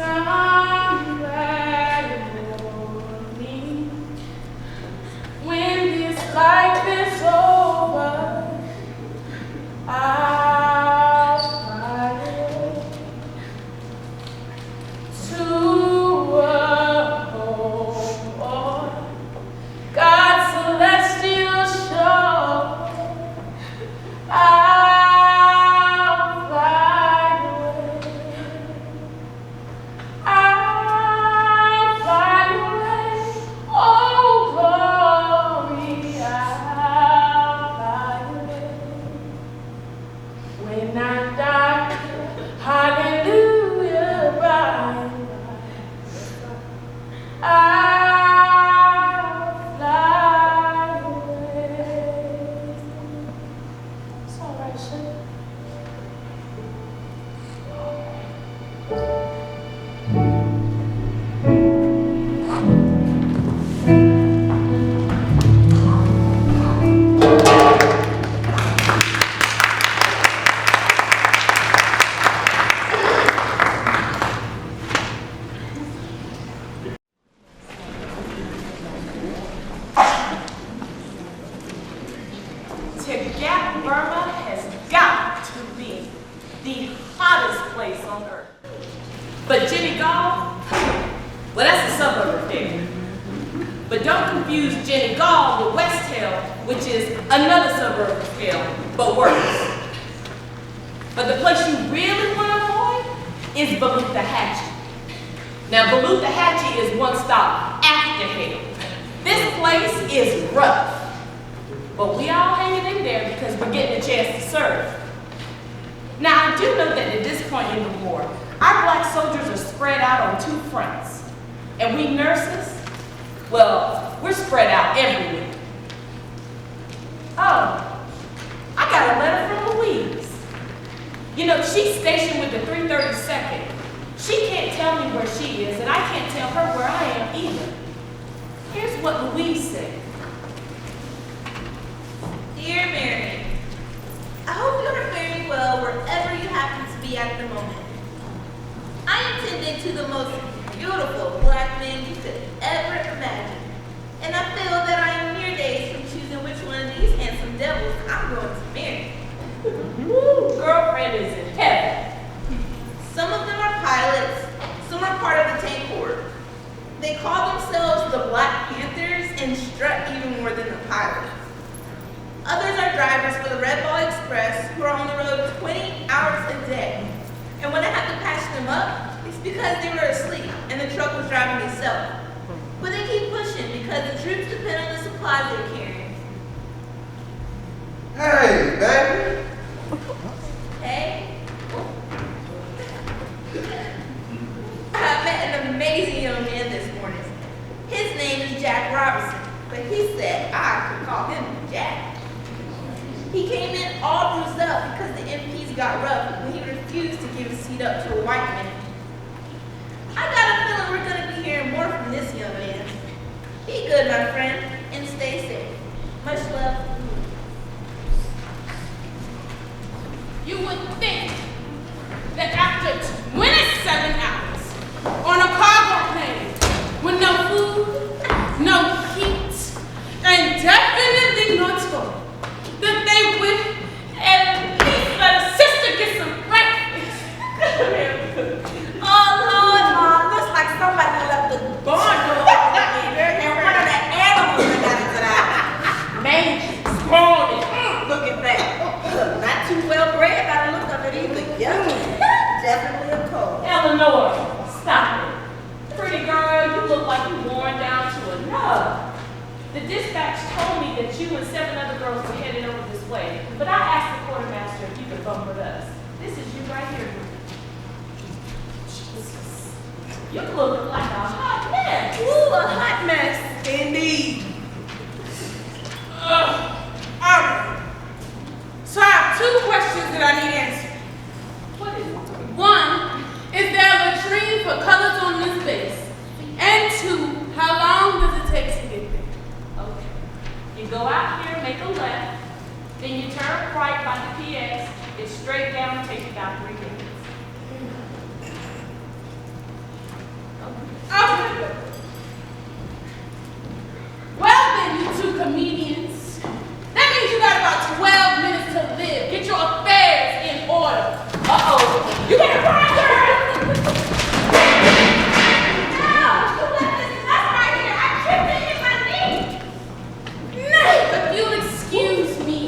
Somebody morning, when this life is over, I'll find a way question? Burma has got to be the hottest place on earth. But Jenny Gall, well, that's a suburb of there. But don't confuse Jenny Gall with West Hill, which is another suburb of Hill, but worse. But the place you really want to avoid is Beluthahatchee. Now, Beluthahatchee is one stop after Hill. This place is rough. But we all hanging in there because we're getting a chance to serve. Now, I do know that at this point in the war, our black soldiers are spread out on two fronts. And we nurses, well, we're spread out everywhere. Oh, I got a letter from Louise. You know, she's stationed with the 332nd. She can't tell me where she is, and I can't tell her where I am either. Here's what Louise said. Dear Mary, I hope you are faring well wherever you happen to be at the moment. I am tending to the most beautiful black man you could ever imagine, and I feel that I am mere days from choosing which one of these handsome devils I'm going to marry. Woo, girlfriend is in heaven. Some of them are pilots, some are part of the tank corps. They call themselves the Black Panthers and strut even more than the pilots. Others are drivers for the Red Ball Express who are on the road 20 hours a day. And when I have to patch them up, it's because they were asleep and the truck was driving itself. But they keep pushing because the troops depend on the supplies they're carrying. Hey, baby. Hey. I met an amazing young man this morning. His name is Jack Robertson, but he said I could call him Jack. He came in all bruised up because the MPs got rough when he refused to give his seat up to a white man. I got a feeling we're going to be hearing more from this young man. Be good, my friend, and stay safe. Much love. You would think that after 27 hours on a cargo plane with no food, no heat, and definitely no toilet, that they would at least let a sister get some breakfast. Oh, Lord, Mom, looks like somebody left the barn door open and one of the animals that got into the house. Mangy, scrawny, look at that. Not too well bred by the look of it either. Yummy. Definitely a cold. Eleanor, stop it. Pretty girl, you look like you worn down to a nub. The dispatch told me that you and 7 other girls were headed over this way, but I asked the quartermaster if you could bump with us. This is you right here. Jesus. You look like a hot mess. Ooh, a hot mess. Indeed. All right. So I have 2 questions that I need answered. What is it? 1, is there a latrine for colors on this base? And 2, how long does it take to get there? Okay. You go out here, make a left, then you turn right by the PX, it's straight down, take about 3 minutes. Okay. Well then, you 2 comedians. That means you got about 12 minutes to live. Get your affairs in order. Uh-oh. You better run, girl! If you'll excuse me,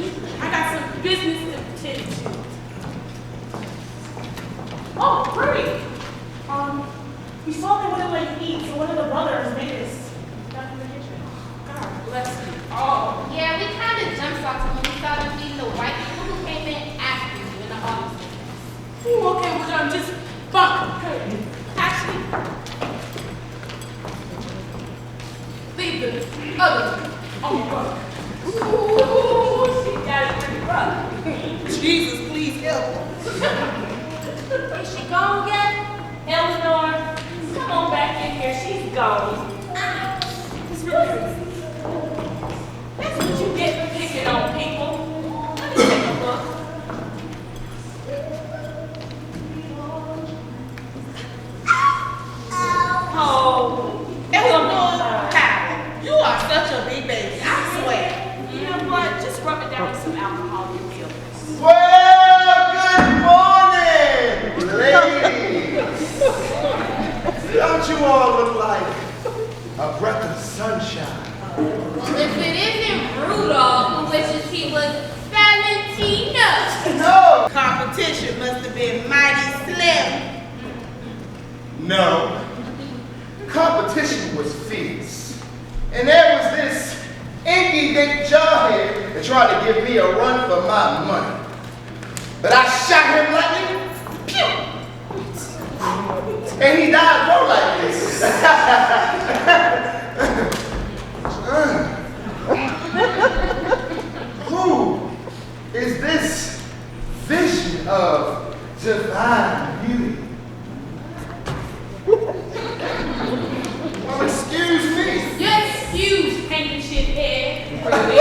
I got some business to attend to. Oh, pretty. We saw they went away to eat, so one of the brothers made us stuff in the kitchen. God bless you. Oh. Yeah, we kind of jumped off when we saw them feeding the white people who came in after you in the office. Ooh, okay, well, I'm just bunk. Actually, leave the other on the rug. Ooh, she got it pretty rough. Jesus. Is she gone yet? Eleanor, come on back in here. She's gone. It's really crazy. That's what you get for picking on people. Let me take a look. Oh, Eleanor, you are such a big baby, I swear. you know what? Just rub it down with some alcohol. You'll feel this. Well, good morning, ladies. Don't you all look like a breath of sunshine? Well, if it isn't Rudolph who wishes he was Valentino. No. Competition must have been mighty slim. No. Competition was fierce. And there was this inky-dink jawhead that tried to give me a run for my money. But I shot him lightly, pew! And he died more like this. Who is this vision of divine beauty? Well, excuse me. Your excuse, handkerchief head. Rudy.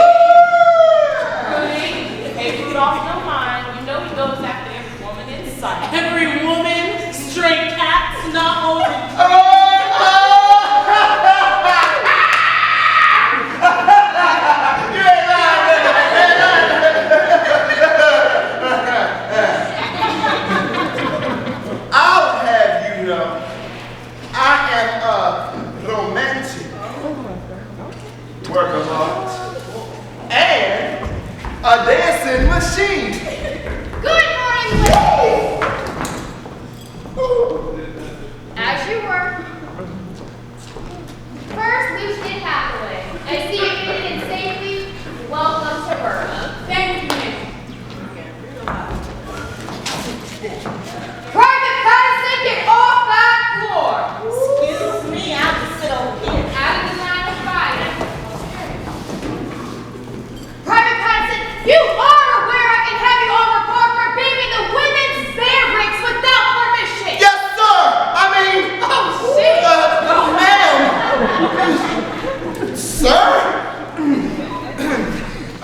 Hey, Rudolph, don't mind. You know he goes after every woman in sight. Every woman, stray cats, not only. I'll have you know, I am a romantic work of art and a dancing machine. Good morning, ladies. As you were. First, Lieutenant Hathaway. I see you made it safely. Welcome to Burma. Thank you, ma'am. Private Patterson, get off that floor. Excuse me, I'll just sit over here. Out of the line of fire. Private Patterson, you are aware I can have you on report for being in the women's bear breaks without permission. Yes, sir. I mean, Oh, shit. ma'am. Sir?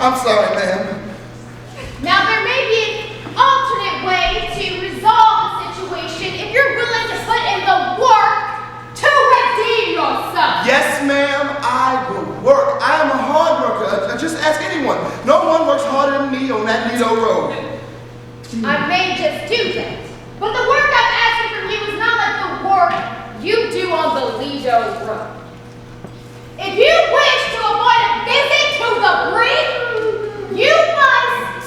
I'm sorry, ma'am. Now, there may be an alternate way to resolve the situation if you're willing to put in the work to redeem yourself. Yes, ma'am, I will work. I am a hard worker. Just ask anyone. No one works harder than me on that Lido road. I may just do that, but the work I'm asking from you is not like the work you do on the Lido Road. If you wish to avoid a visit to the brink, you must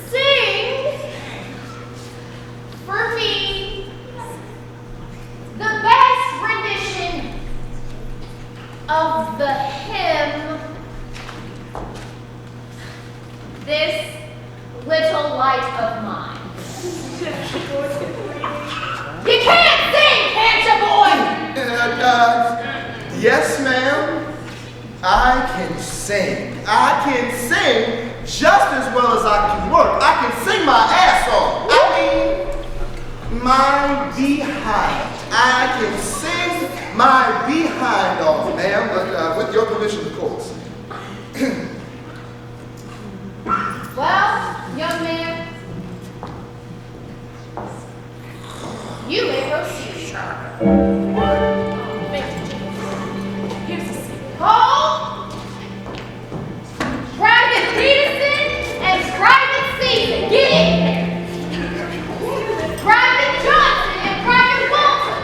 sing for me the best rendition of the hymn, This Little Light of Mine. You can't sing, can't you, boy? Yes, ma'am. I can sing. I can sing just as well as I can work. I can sing my ass off. I mean, my behind. I can sing my behind off, ma'am, but with your permission, of course. Well, young man, you may proceed. Here's the secret. Hold! Private Peterson and Private Season, get in here! Private Johnson and Private Walton,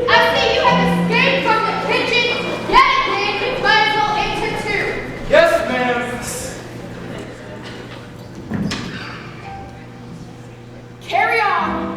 I see you have escaped from the kitchen. Yet again, you might as well enter too. Yes, ma'am. Carry on.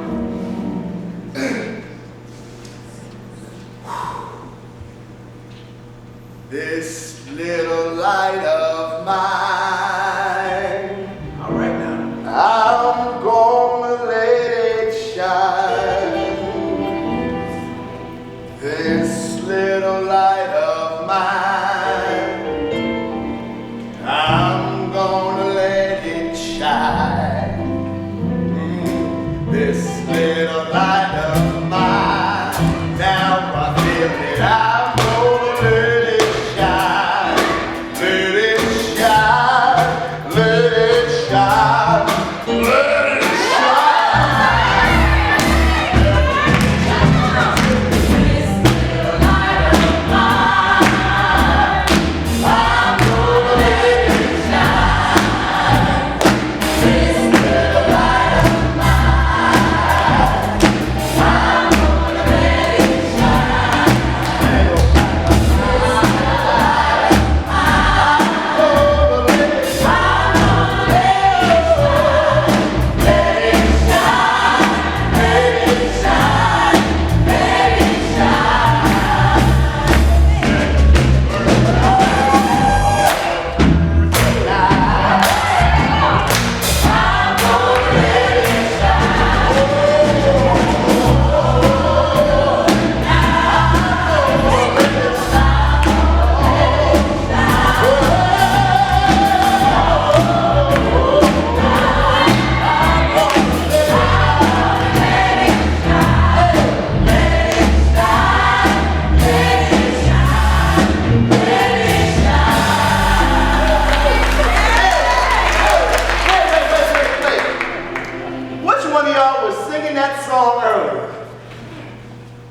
singing that song earlier.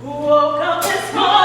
Woke up this morning.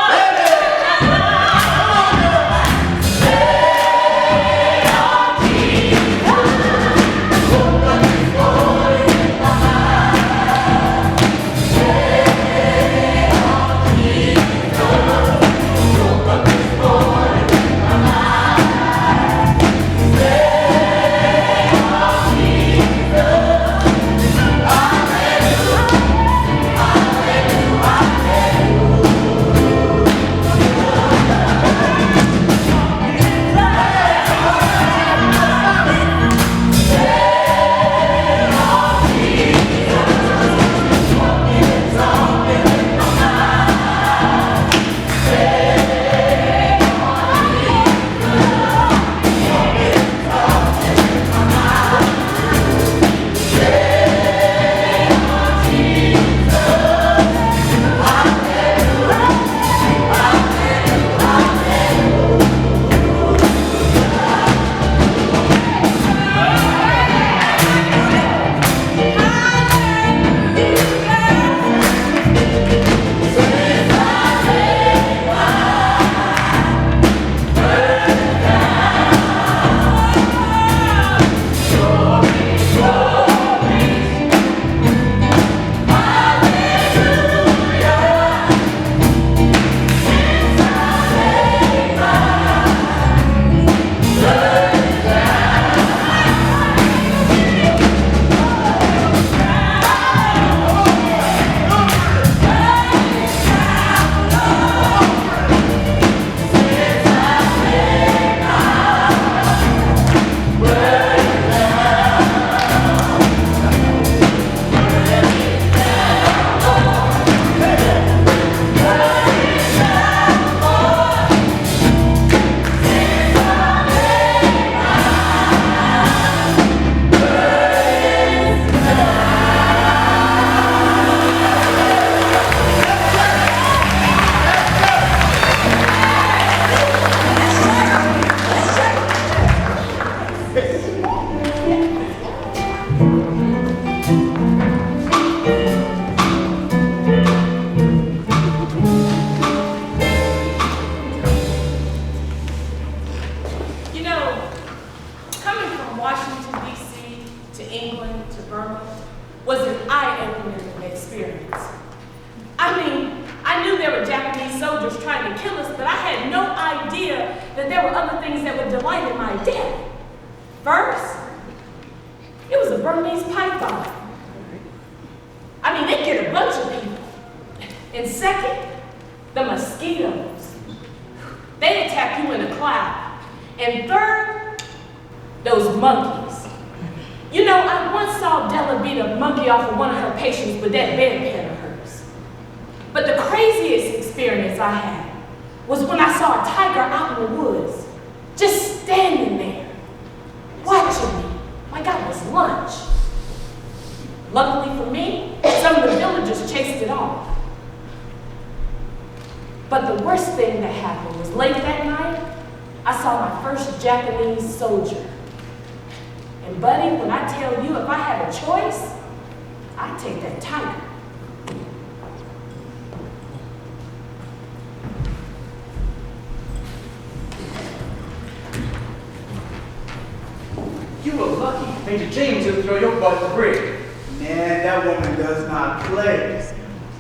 Major James will throw your butt in the brig. Man, that woman does not play.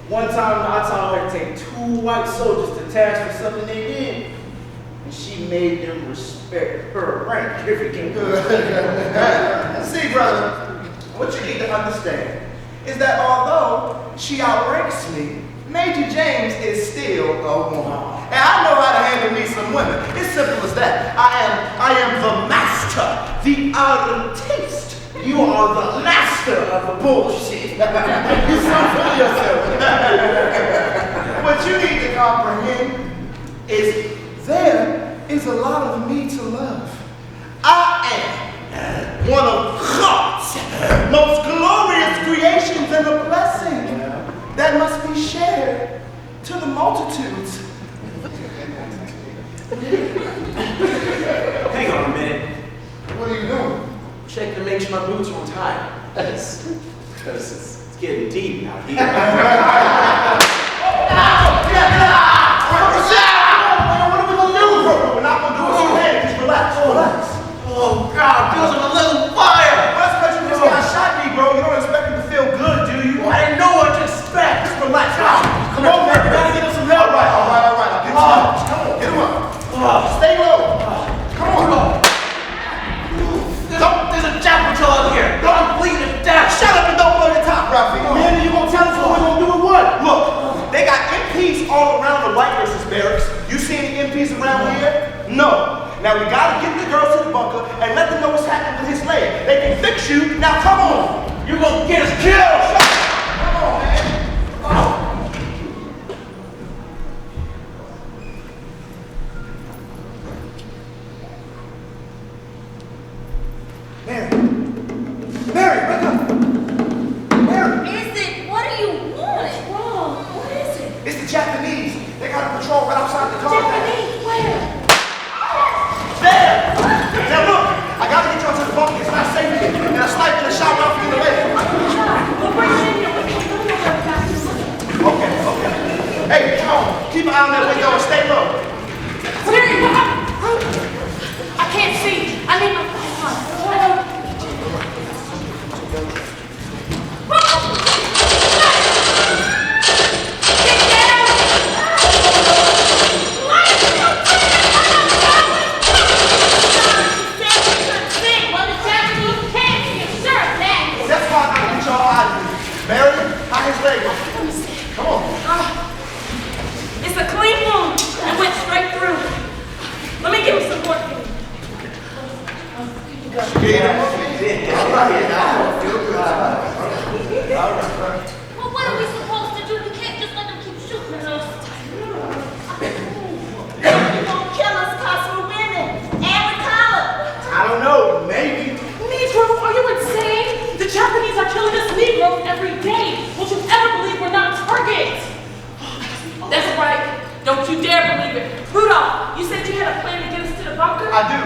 One time I told her to take 2 white soldiers to task for something they did, and she made them respect her rank if it can go. See, brother, what you need to understand is that although she outranks me, Major James is still a woman. And I know how to handle me some women. It's simple as that. I am the master, the artist. You are the master of the bullshit. You so full of yourself. What you need to comprehend is there is a lot of me to love. I am one of God's most glorious creations and a blessing that must be shared to the multitudes. Hang on a minute. What are you doing? Checking to make sure my boots are on tie. Because it's getting deep out here. We're not gonna do it so bad. Just relax. Oh, God, feels like a little fire. Well, that's because you just got shot, Negro. You don't expect it to feel good, do you? Well, I didn't know what to expect. Just relax. Come on, man. We gotta get him some help. All right. I'll get you up. Come on, get him up. Stay low. Come on. There's a Jap patrol out here. I'm bleeding to death. Shut up and don't blow your top, Ralphie. Man, you gonna tell us what we're gonna do with what? Look, they got MPs all around the white versus barracks. You see any MPs around here? No. Now we gotta get the girls to the bunker and let them know what's happening with his leg. They can fix you. Now come on. You're gonna get us killed. Come on, man. Mary, wake up. Mary. Is it? What do you want? What's wrong? What is it? It's the Japanese. They got a patrol right outside the car. Japanese? Where? There! Now look, I gotta get y'all to the bunker. It's not safe here. And a sniper and shot Ralphie in the leg. We'll bring it in here. Okay. Hey, come on. Keep an eye on that window and stay low. Terry, what happened? I can't see. I need my phone. That's why I gotta get y'all out of here. Mary, how his leg? Come on. It's a clean wound. It went straight through. Let me give him some more. Well, what are we supposed to do? We can't just let them keep shooting at us. They're gonna kill us because we're women. And we're colored. I don't know, maybe. Negro, are you insane? The Japanese are killing us Negroes every day. Won't you ever believe we're not targets? That's right. Don't you dare believe it. Rudolph, you said you had a plan to get us to the bunker? I do.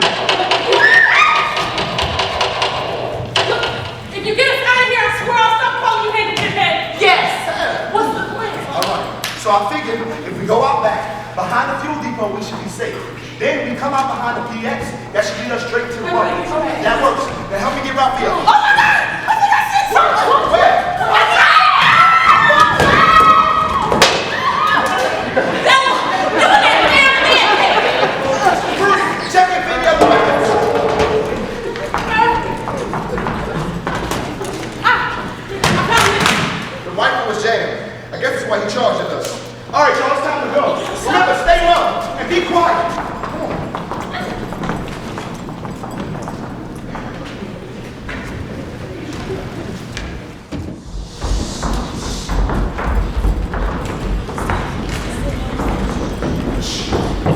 Look, if you get us out of here, I swear I'll stop calling you hand to head. Yes. What's the plan? All right. So I figured if we go out back, behind the fuel depot, we should be safe. Then we come out behind the PX, that should lead us straight to the bunker. Okay. That works. Now help me get Ralphie up. Oh my God! I think I see something. Where? Check if any other weapons. The rifle was jammed. I guess that's why he charged at us. All right, y'all, it's time to go. Remember, stay low and be quiet. Come on.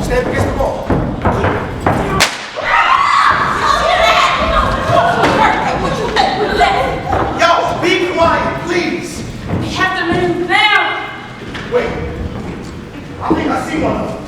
Stand against the wall. Yo, be quiet, please. We have to move now. Wait. I think I see one of them.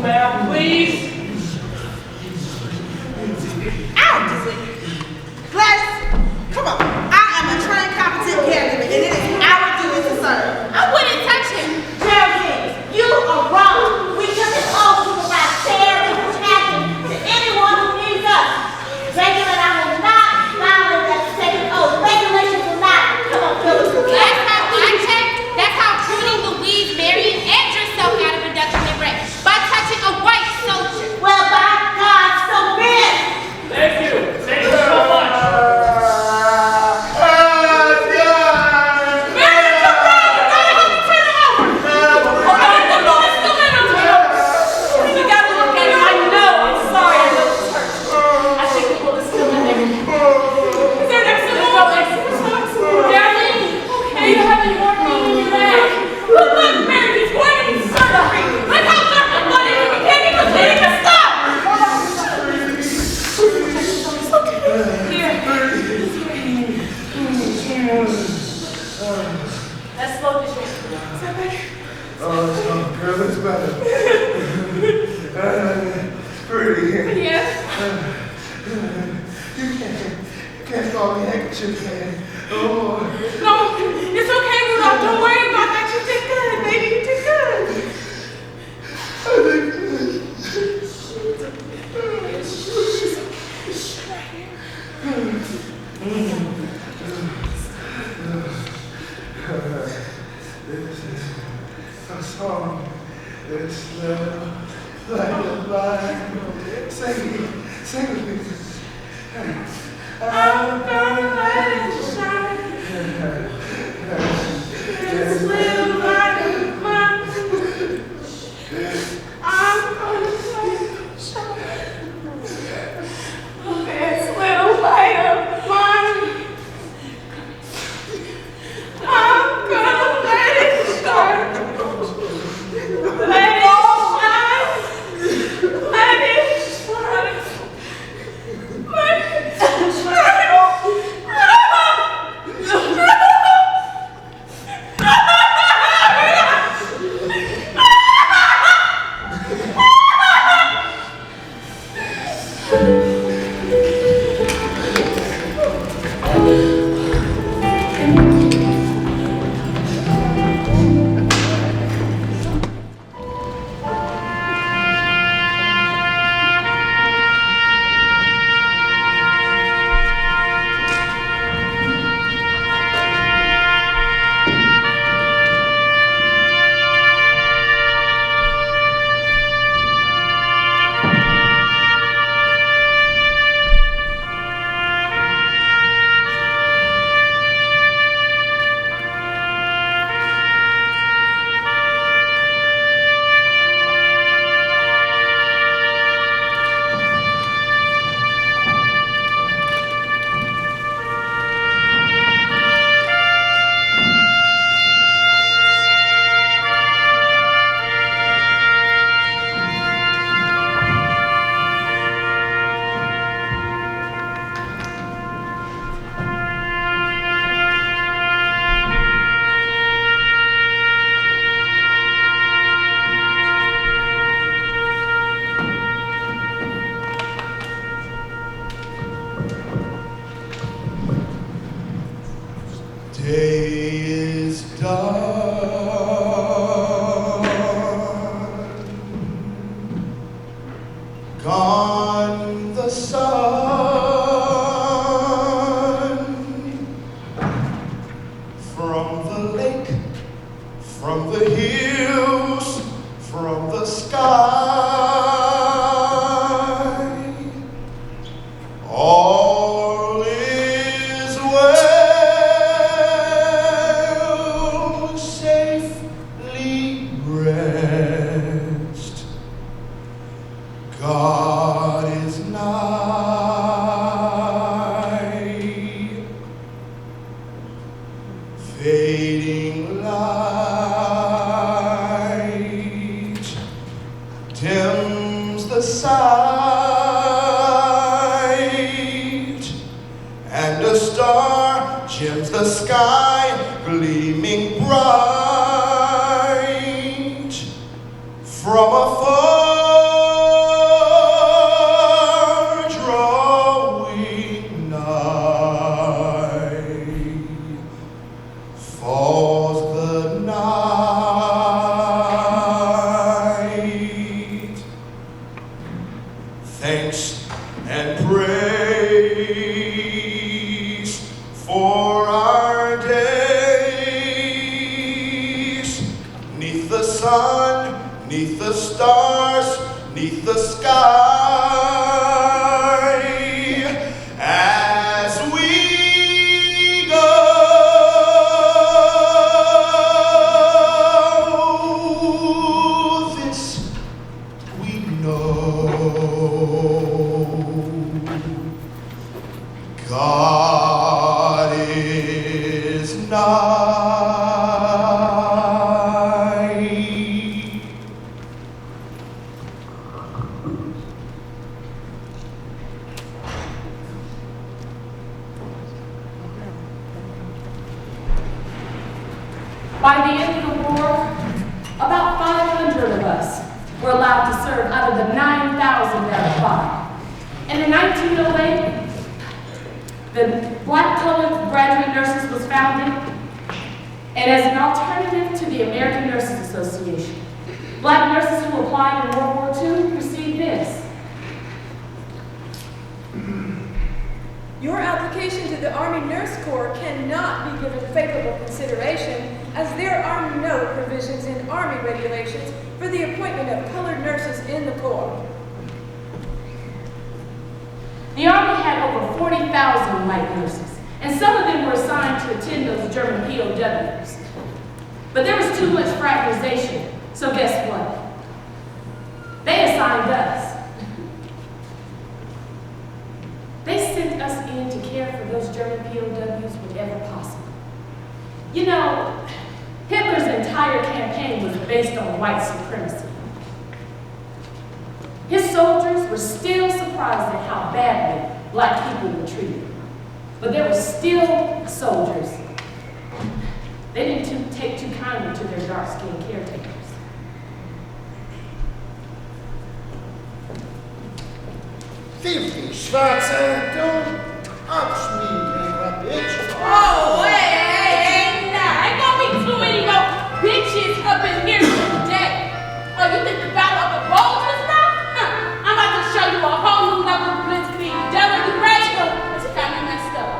bath, please. I'll do it. Gladys, come on. I am a trained, competent caregiver, and it is our duty to serve. I wouldn't touch him. Geraldine, you are wrong. We took this oath to provide care and protection to anyone who needs us. Regular and I will not violate that second oath. Regulations will not. Come on, Phyllis. Last time I checked, that's how Trudy, Louise, Marion, and yourself got a reduction in rent. By touching a white soldier. Well, by God, so be it. Thank you. Thank you so much. Let's slow this down. Is that better? Oh, it's not girl, it's better. Pretty. Yes. You can't call me handkerchief man. Oh. No, it's okay, Rudolph. Don't worry about that. You did good, baby. You did good. This is a song that's like a blind. Sing it, please. I'm gonna let it shine. This little light of mine. I'm gonna let it shine. This little light of mine. I'm gonna let it shine. Let it shine. Let it shine. Day is done, gone the sun from the lake, from the hills, from the sky. All is well, safely rest. God is nigh. Fading light dims the sight, and a star gems the sky, gleaming bright from afar. thanks and praise for our days. 'Neath the sun, 'neath the stars, 'neath the sky, as we go, this we know. God is nigh. By the end of the war, about 500 of us were allowed to serve out of the 9,000 that applied. And in 1908, the Black Colored Graduate Nurses was founded, and as an alternative to the American Nurses Association, Black nurses who applied in World War II received this. Your application to the Army Nurse Corps cannot be given favorable consideration as there are no provisions in Army regulations for the appointment of colored nurses in the Corps. The Army had over 40,000 white nurses, and some of them were assigned to attend those German POWs. But there was too much fraternization, so guess what? They assigned us. They sent us in to care for those German POWs whenever possible. You know, Hitler's entire campaign was based on white supremacy. His soldiers were still surprised at how badly Black people were treated. But there were still soldiers. They didn't take too kindly to their dark-skinned caretakers. Fifty Schwarze, don't touch me, nigga, bitch. Oh, hey, nah. Ain't gonna be too many more bitches up in here today. Oh, you think the battle of the bulge was rough? Huh. I'm about to show you a whole new level of blitzkrieg. Della, you ready? But you got me messed up.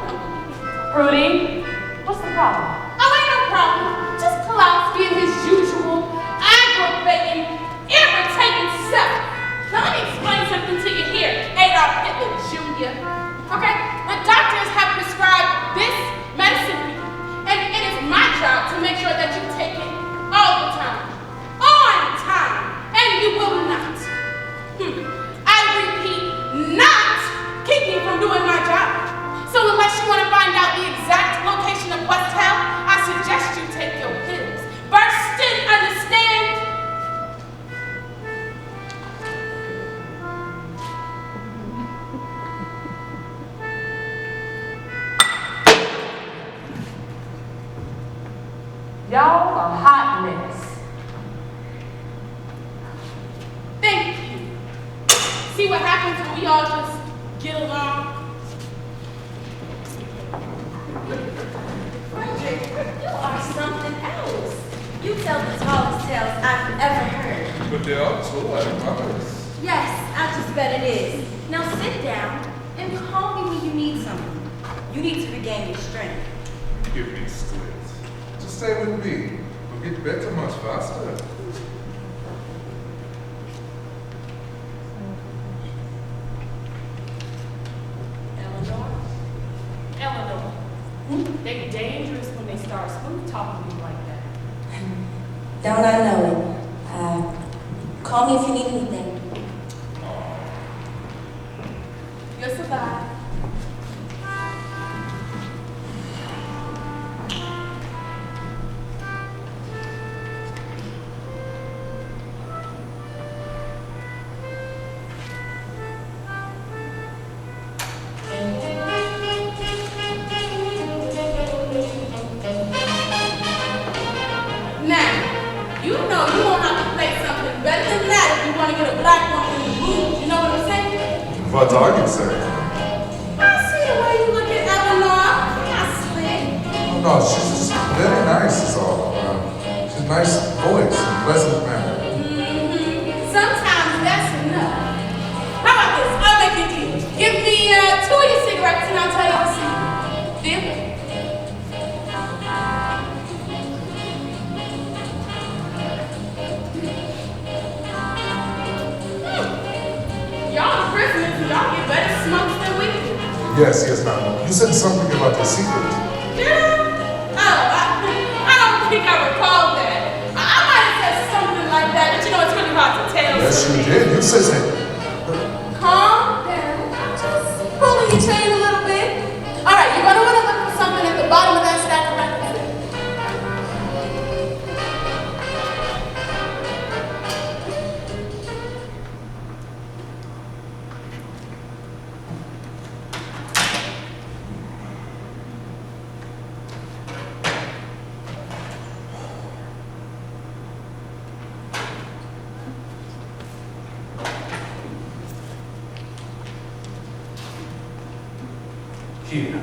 Rudy, what's the problem? Oh, ain't no problem. Just Klaus being his usual, aggravating, irritating self. Now let me explain something to you here, Adolf Hitler Jr. Okay? The doctors have prescribed this medicine for you, and it is my job to make sure that you take it all the time, on time, and you will not. I repeat, not keep me from doing my job. So unless you want to find out the exact location of West Hell, I suggest you take your pills. Burston, understand? Y'all a hot mess. Thank you. See what happens when we all just get along? Frederick, you are something else. You tell the tallest tales I've ever heard. But they are too, I promise. Yes, I just bet it is. Now sit down and call me when you need something. You need to regain your strength. Give me strength. Just stay with me. We'll get better much faster. Eleanor, they're dangerous when they start smooth talking to you like that. Don't I know it? Call me if you need anything. You'll survive. Now, you know you won't have to play something better than that if you want to get a black woman in the mood. You know what I'm saying? What are you saying? I see the way you look at Eleanor. Not slick. Oh, no, she's just very nice, is all. She's a nice voice and pleasant manner. Sometimes that's enough. How about this? I Yes, now, you said something about your secret. Yeah? I don't think I recall that. I might have said something like that, but you know, it's really hard to tell. Yes, you did. You said that. Calm down. Just pulling your chain a little bit. All right, you're going to want to look for something at the bottom of that stack of records. Here.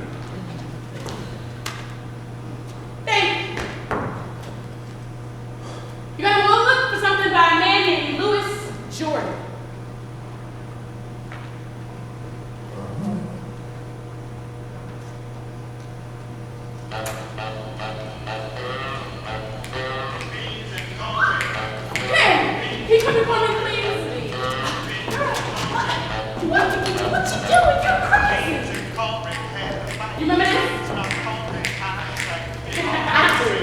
Thank you. You're going to look for something by a man named Louis Jordan. Hey, he couldn't come and please me. What you doing? You're crazy. You remember this?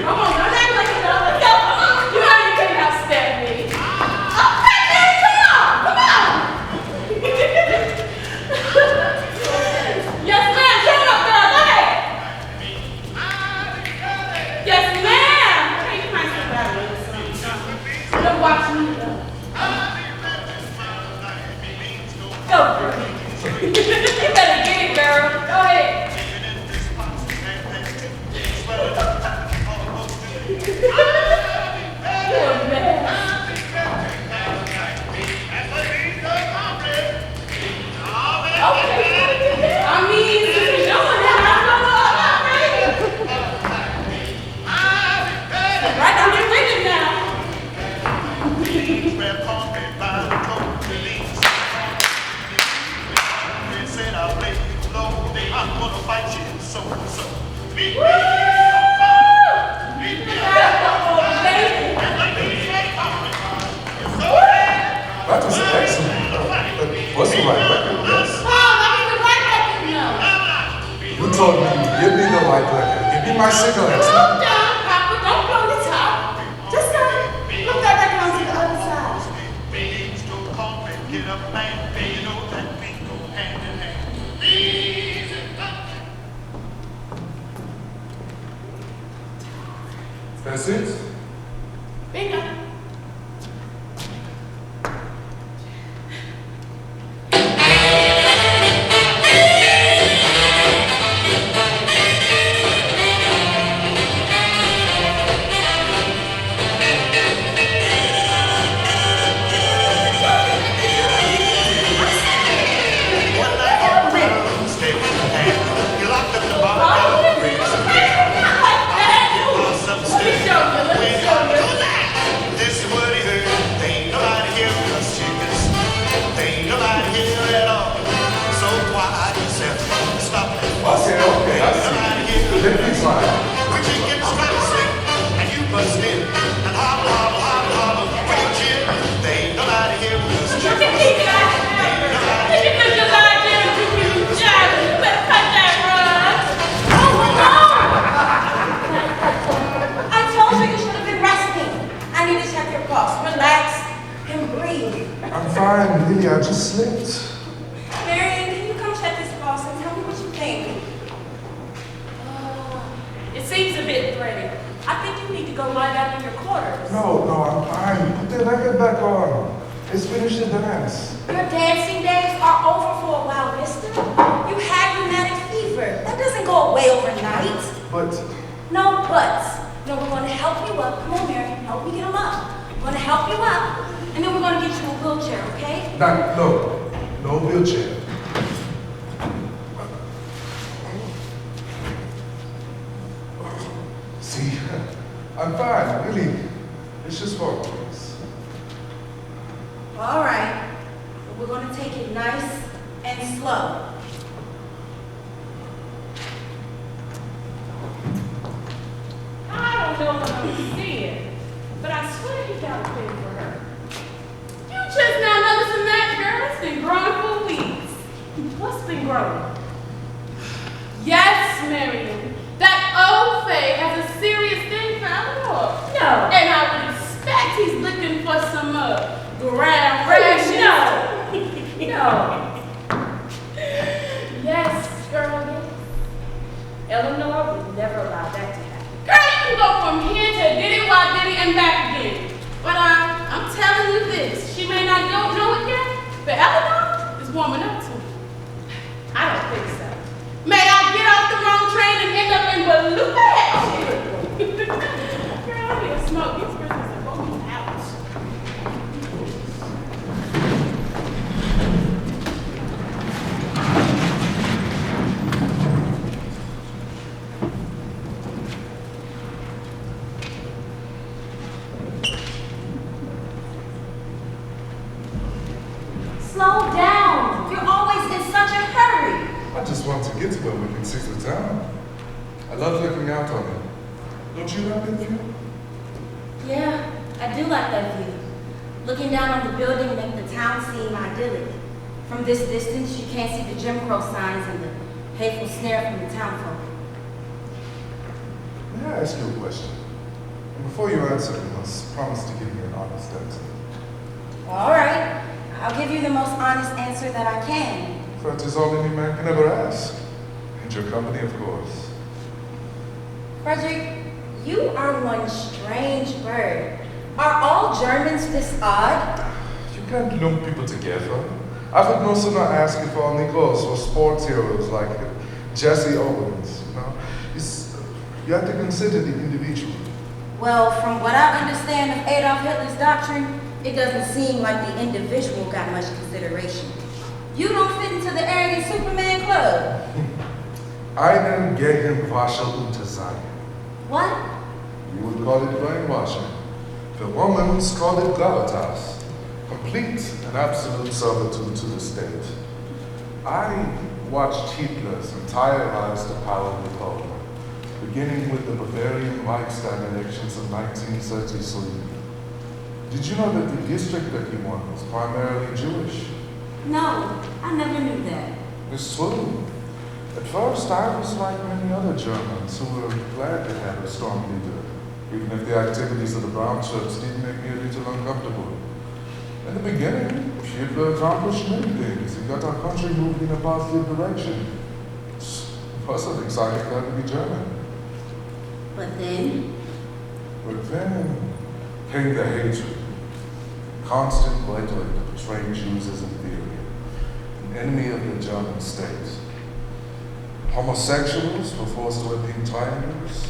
Come on, don't act like you know. Let's go. Come on. You know you can't outstep me. Okay, man, come on. Yes, ma'am. Show up, girl. Go ahead. Yes, ma'am. Hey, you might sit down with something. Don't watch me. Go, girl. You better get it, girl. Go ahead. That was excellent. What's the right record? Yes. You told me you'd give me the right record. Give me my cigarettes. Calm down, Papa. Don't blow the top. Just look that record onto the other side. That's it? Bingo. Okay, I see. Let me try. I told you you should have been resting. I need to check your pulse. Relax and breathe. I'm fine, Lily. I just slipped. Marion, can you come check this pulse and tell me what you think? It seems a bit threatening. I think you need to go lie down in your quarters. No, I'm fine. Put the record back on. Let's finish the dance. Your dancing days are over for a while, mister. You had rheumatic fever. That doesn't go away overnight. But No buts. No, we're going to help you up. Come on, Marion. Help me get him up. We're going to help you up, and then we're going to get you a wheelchair, okay? no wheelchair. See, I'm fine, really. It's just for once. All right. But we're going to take it nice and slow. I don't know what I'm seeing, but I swear you got a thing for her. You just now noticing that, girl? It's been growing for weeks. What's been growing? Marion. That old Faye has a serious thing for Eleanor. No. And I would expect he's looking for some ground rations. No. Yes, girl, yes. Eleanor would never allow that to happen. Girl, you can go from here to Diddy, Why Diddy, and back again. But I'm telling you this, she may not know it yet, but Eleanor is warming up to it. I don't think so. May I get off the wrong train and end up in Beluga? Girl, I need to smoke. These Christmas are going out. Slow down. You're always in such a hurry. I just want to get to where we can see the town. I love looking out on it. Don't you like that view? Yeah, I do like that view. Looking down on the building makes the town seem idyllic. From this distance, you can't see the Jim Crow signs and the hateful snare from the townfolk. May I ask you a question? And before you answer, you must promise to give me an honest answer. All right, I'll give you the most honest answer that I can. That is all any man can ever ask. And your company, of course. Frederick, you are one strange bird. Are all Germans this odd? You can't lump people together. I would no sooner ask if all Negroes were sports heroes like Jesse Owens. You have to consider the individual. Well, from what I understand of Adolf Hitler's doctrine, it doesn't seem like the individual got much consideration. You don't fit into the arrogant Superman club. Einen gegen Waschel unter sein. What? You would call it brainwashing. The Romans called it gravitas. Complete and absolute servitude to the state. I watched Hitler's entire rise to power with Poland, beginning with the Bavarian Reichstag elections of 1933. Did you know that the district that he won was primarily Jewish? No, I never knew that. It's true. At first, I was like many other Germans who were glad to have a strong leader, even if the activities of the Brown Shirts did make me a little uncomfortable. In the beginning, Hitler accomplished many things. He got our country moved in a positive direction. It wasn't exciting glad to be German. But then came the hatred. Constant rhetoric to portray Jews as inferior, an enemy of the German state. Homosexuals were forced to wear pink triangles.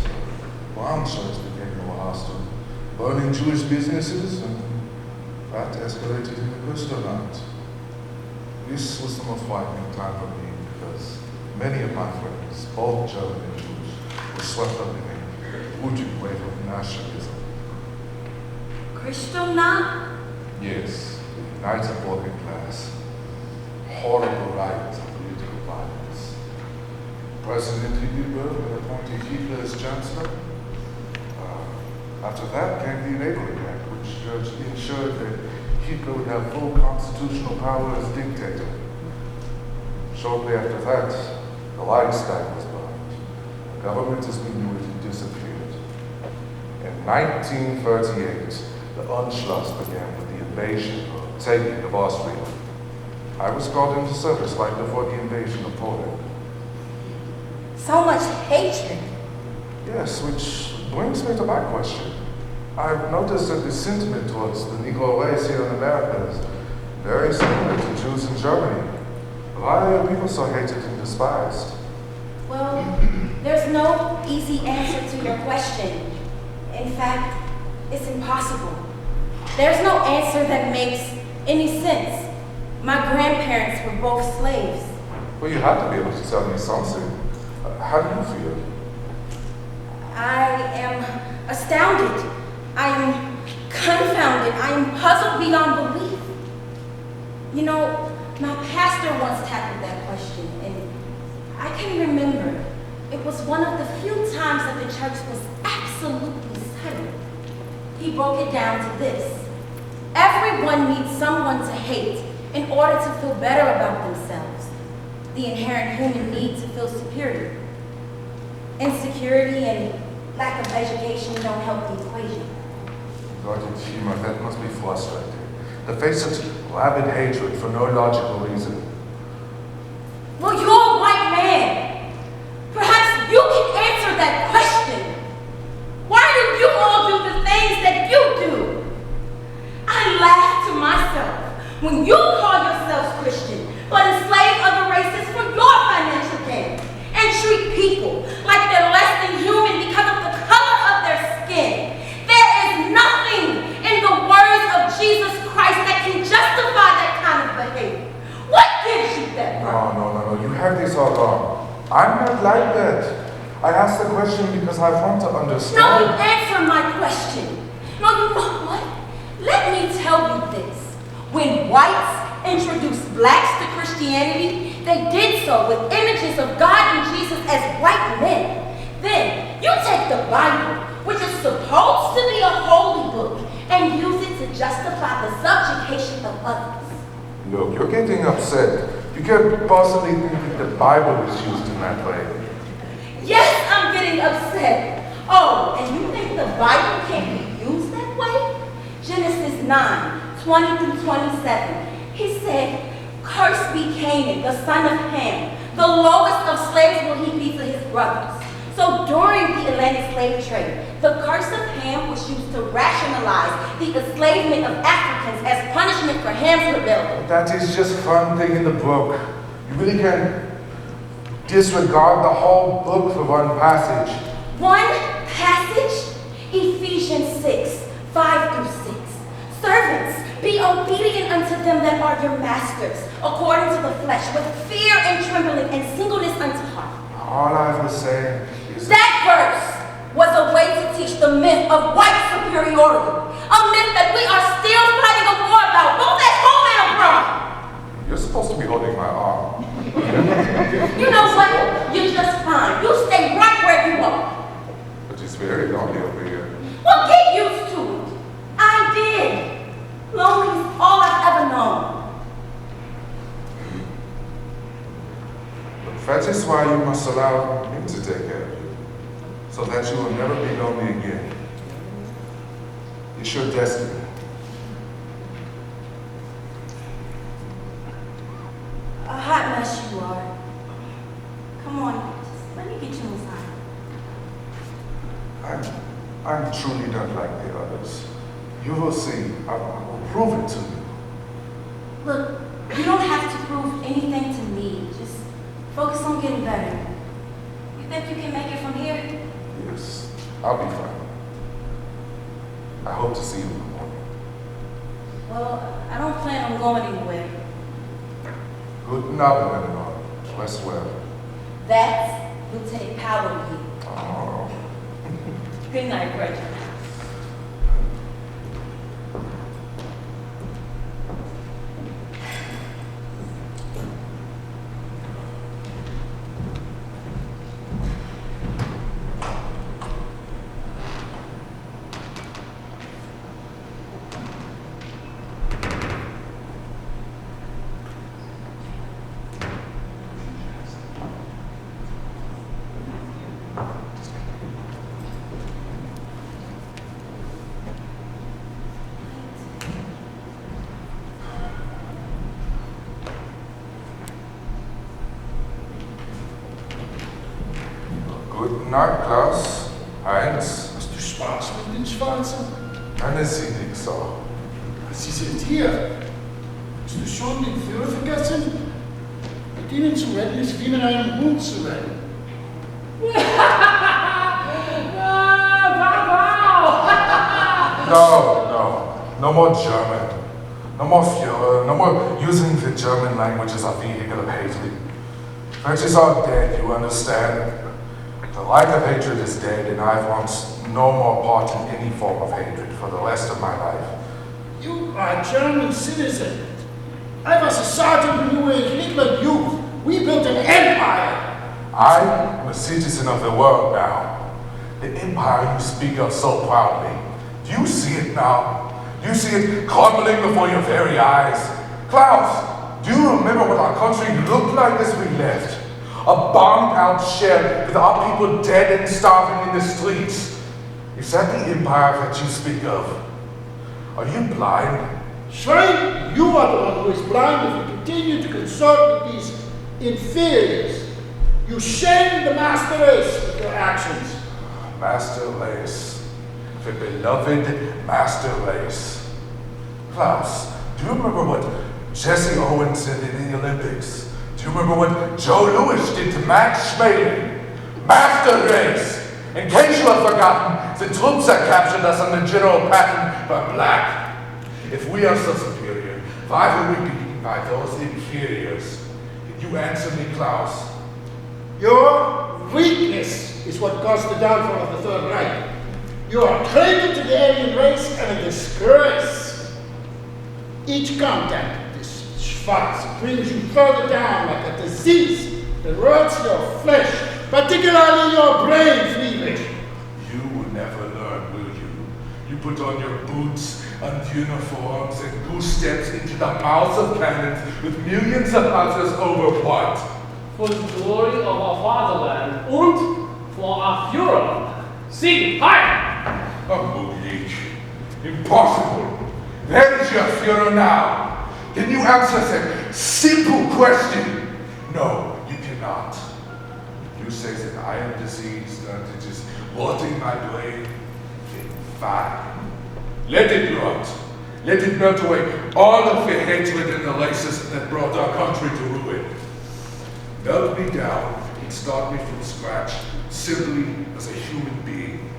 Brown shirts became more hostile, burning Jewish businesses, and that escalated into Kristallnacht. This was the most frightening time for me because many of my friends, both German and Jewish, were swept up in a wounded wave of nationalism. Kristallnacht? Yes, the united working class. Horrible riots and political violence. President Hindenburg had appointed Hitler as chancellor. After that came the Enabling Act, which ensured that Hitler would have full constitutional power as dictator. Shortly after that, the Reichstag was burned. The government as we knew it disappeared. In 1938, the Anschluss began with the invasion or taking of Austria. I was called into service right before the invasion of Poland. So much hatred. Yes, which brings me to my question. I've noticed that the sentiment towards the Negro race here in America is very similar to Jews in Germany. Why are people so hated and despised? Well, there's no easy answer to your question. In fact, it's impossible. There's no answer that makes any sense. My grandparents were both slaves. Well, you have to be able to tell me something. How do you feel? I am astounded. I am confounded. I am puzzled beyond belief. You know, my pastor once tackled that question, and I can remember it was one of the few times that the church was absolutely silent. He broke it down to this. Everyone needs someone to hate in order to feel better about themselves. The inherent human need to feel superior. Insecurity and lack of education don't help the equation. Argentina, that must be frustrating. To face such rabid hatred for no logical reason. Well, you're a white man. Perhaps you can answer that question. Why do you all do the things that you do? I laugh to myself when you call yourselves Christian, but enslave other races for your financial gain, and treat people like they're less than human because of the color of their skin. There is nothing in the words of Jesus Christ that can justify that kind of behavior. What gives you that? No. You have this all wrong. I'm not like that. I asked the question because I want to understand. No, you answer my question. No, you know what? Let me tell you this. When whites introduced blacks to Christianity, they did so with images of God and Jesus as white men. Then you take the Bible, which is supposed to be a holy book, and use it to justify the subjugation of others. Look, you're getting upset. You can't possibly think that the Bible is used in that way. Yes, I'm getting upset. Oh, and you think the Bible can't be used that way? Genesis 9:20 through 27. He said, "Cursed be Canaan, the son of Ham. The lowest of slaves will he be to his brothers." So during the Atlantic slave trade, the curse of Ham was used to rationalize the enslavement of Africans as punishment for Ham's rebellion. That is just one thing in the book. You really can't disregard the whole book for one passage. One passage? Ephesians 6:5 through 6. Servants, be obedient unto them that are your masters, according to the flesh, with fear and trembling and singleness unto heart. All I was saying is that verse was a way to teach the myth of white superiority, a myth that we are still fighting a war about, both at home and abroad. You're supposed to be holding my arm. You know what? You're just fine. You stay right where you are. But it's very lonely over here. Well, get used to it. I did. Lonely is all I've ever known. But that is why you must allow me to take care of you, so that you will never be lonely again. It's your destiny. A hot mess you are. Come on, just let me get you inside. I'm truly not like the others. You will see. I will prove it to you. Look, you don't have to prove anything to me. Just focus on getting better. You think you can make it from here? Yes, I'll be fine. I hope to see you in the morning. Well, I don't plan on going anywhere. Guten Abend, everyone. Rest well. That's Lieutenant Powell here. Oh. Good night, Bridget. Guten Nacht, Klaus. Heinz. Hast du Spaß mit den Schwarzen? Nein, sie nicht so. Sie sind hier. Hast du schon den Führer vergessen? Mit ihnen zu retten ist wie mit einem Hund zu retten. No more German. No more Führer. No more using the German language as a vehicle of hatred. French are dead, you understand? The light of hatred is dead, and I want no more part in any form of hatred for the rest of my life. You are a German citizen. I was a sergeant when you were in Hitler Youth. We built an empire. I am a citizen of the world now. The empire you speak of so proudly. Do you see it now? Do you see it crumbling before your very eyes? Klaus, do you remember what our country looked like as we left? A bombed-out shell with our people dead and starving in the streets. Is that the empire that you speak of? Are you blind? Shrine, you are the one who is blind if you continue to consort with these inferiors. You shame the master race with your actions. Master race. The beloved master race. Klaus, do you remember what Jesse Owens did in the Olympics? Do you remember what Joe Louis did to Max Schmeling? Master race! In case you have forgotten, the troops that captured us under General Patton were black. If we are so superior, why were we beaten by those inferiors? Can you answer me, Klaus? Your weakness is what caused the downfall of the Third Reich. You are a traitor to the Aryan race and a disgrace. Each contact with this Schwarz brings you further down like a disease that rots your flesh, particularly your brain, Friedrich. You will never learn, will you? You put on your boots and uniforms and goose steps into the mouths of cannons with millions of others over what? For the glory of our fatherland and for our Führer. Sieg Heil! A Muglich. Impossible. Where is your Führer now? Can you answer that simple question? No, you cannot. You say that I am diseased and it is rotting my brain. Then fine. Let it rot. Let it melt away all of the hatred and the racism that brought our country to ruin. Melt me down and start me from scratch, simply as a human being.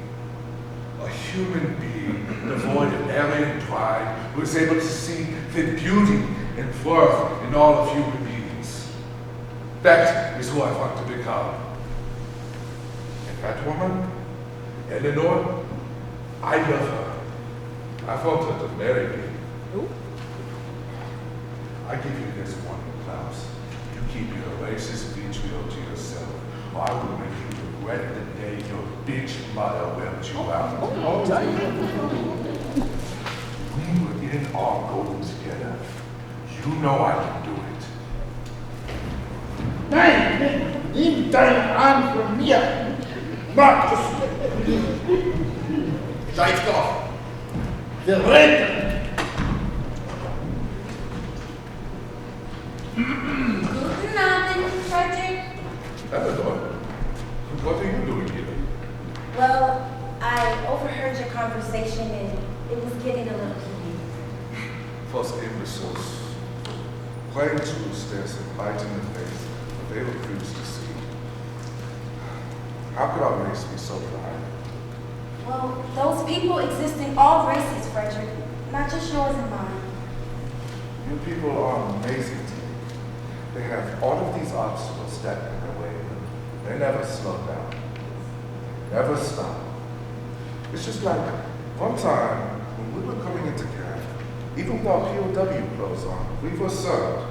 A human being devoid of Aryan pride, who is able to see the beauty and worth in all of human beings. That is who I want to become. And that woman, Eleanor, I love her. I want her to marry me. I give you this one, Klaus. You keep your racist vitriol to yourself, or I will make you regret the day your bitch mother whelmed you out. We were in our golden together. You know I can do it. Nein, nimm deinen Arm von mir. Markus. Seid doch. Wir reden. Guten Abend, Frederick. Eleanor, what are you doing here? Well, I overheard your conversation and it was getting a little heated. Those imbeciles. Plain truth stares them right in the face, but they refuse to see. How could our race be so blind? Well, those people exist in all races, Frederick, not just yours and mine. You people are amazing to me. They have all of these obstacles stacked in their way, but they never slow down. Never stop. It's just like one time when we were coming into camp, even with our POW clothes on, we were served,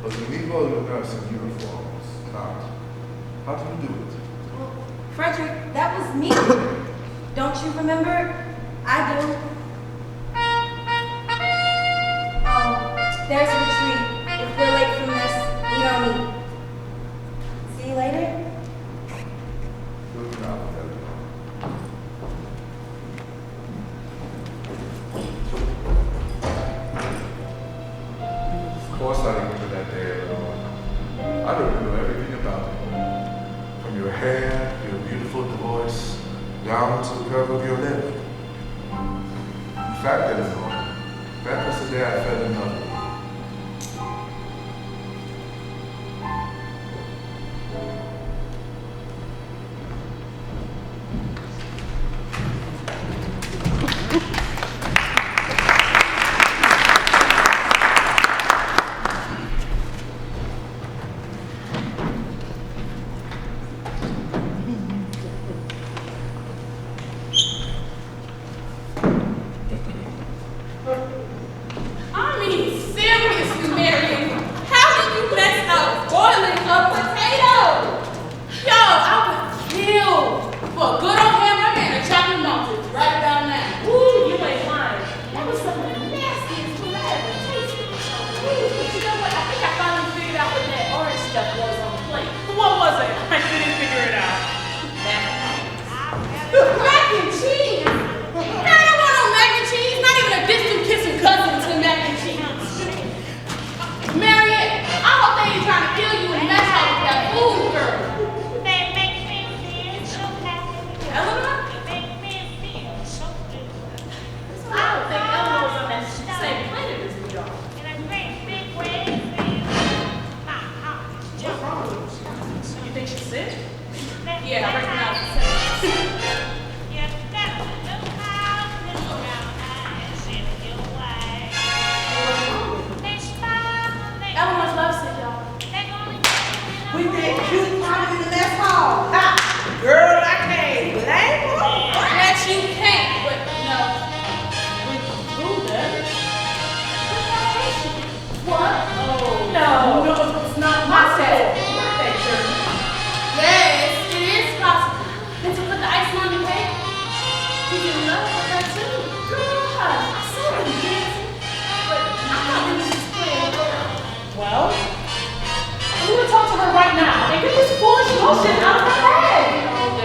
but the Negro nurse in uniform was not. How do you do it? Well, Frederick, that was me. Don't you remember? I do. Oh, there's a retreat. If we're late from this, we don't eat. See you later? Good night, Of course I remember that day, Eleanor. I remember everything about it. From your hair, your beautiful voice, down to the curve of your lip. In fact, Eleanor, that was the day I fell in love with you. Armies, notion out of her head. No,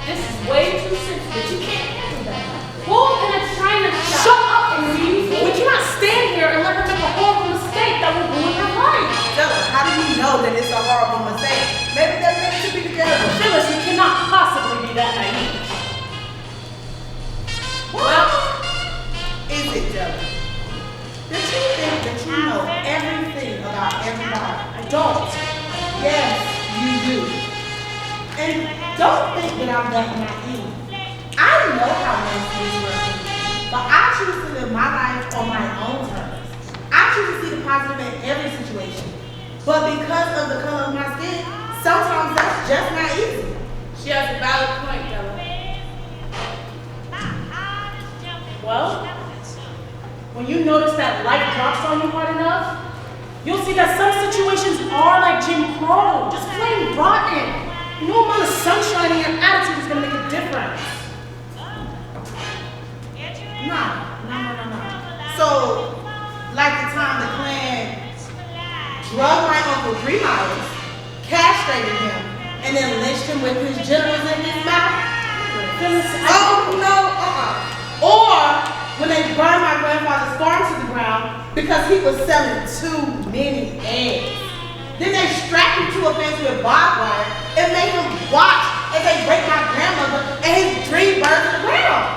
this is way too sensitive. You can't handle that. Well, in a China shop. Shut up, Louise. We cannot stand here and let her make a horrible mistake that will ruin her life. Stella, how do you know that it's a horrible mistake? Maybe they're meant to be together. Phyllis, you cannot possibly be that naive. Well, is it, Stella? Did you think that you know everything about everybody? I don't. Yes, you do. And don't think that I'm that naive. I know how most things work, but I choose to live my life on my own terms. I choose to see the positive in every situation. But because of the color of my skin, sometimes that's just not easy. She has a valid point, Della. Well, when you notice that life drops on you hard enough, you'll see that some situations are like Jim Crow, just plain rotten. No amount of sunshine in your attitude is going to make a difference. No. So, like the time the Klan drugged my Uncle 3 miles, castrated him, and then lynched him with his genitals in his mouth? Oh, no, Or when they burned my grandfather's farm to the ground because he was selling too many eggs. Then they strapped him to a fence with barbed wire and made him watch as they break my grandmother and his dream birds to the ground.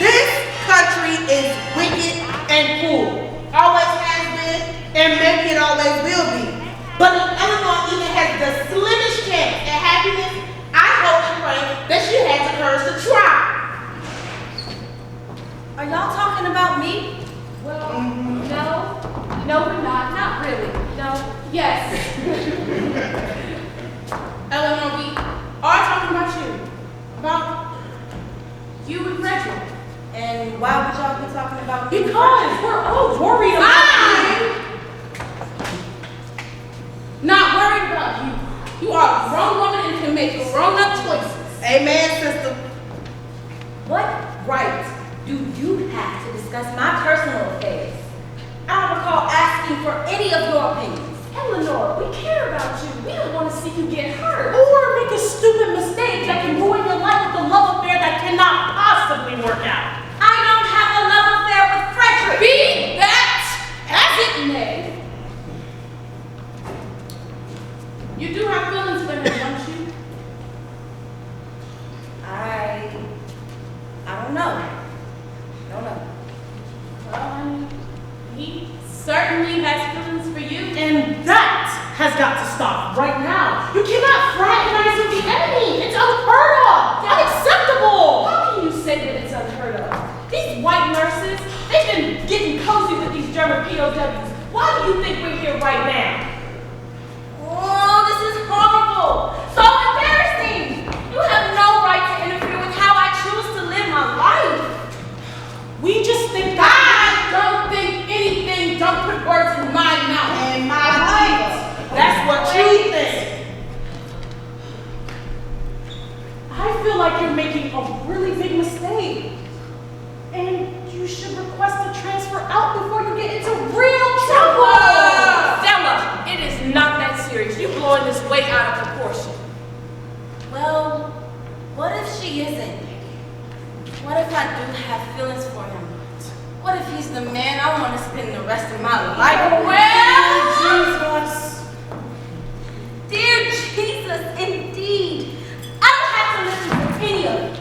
This country is wicked and cruel. Always has been and maybe it always will be. But if Eleanor even has the slimmest chance at happiness, I hope and pray that she has the courage to try. Are y'all talking about me? Well, no, we're not. Not really. No. Yes. Eleanor, we are talking about you. About you and Frederick. And why would y'all be talking about me? Because we're all worried about you. Not worried about you. You are a grown woman and can make grown-up choices. Amen, sister. What right do you have to discuss my personal affairs? I don't recall asking for any of your opinions. Eleanor, we care about you. We don't want to see you get hurt. Or make a stupid mistake that can ruin your life with a love affair that cannot possibly work out. I don't have a love affair with Frederick. Be that as it may. You do have feelings for him, don't you? I don't know. Don't know. Well, he certainly has feelings for you. And that has got to stop right now. You cannot fraternize with the enemy. It's unheard of. Unacceptable. How can you say that it's unheard of? These white nurses, they've been getting cozy with these German POWs. Why do you think we're here right now? Oh, this is horrible. So embarrassing. You have no right to interfere with how I choose to live my life. We just think that I don't think anything. Don't put words in my mouth. And my life. That's what you think. I feel like you're making a really big mistake. And you should request a transfer out before you get into real trouble. Stella, it is not that serious. You're blowing this way out of proportion. Well, what if she isn't? What if I do have feelings for him? What if he's the man I want to spend the rest of my life with? Well, Jesus. Dear Jesus, indeed. I don't have to listen to any of it.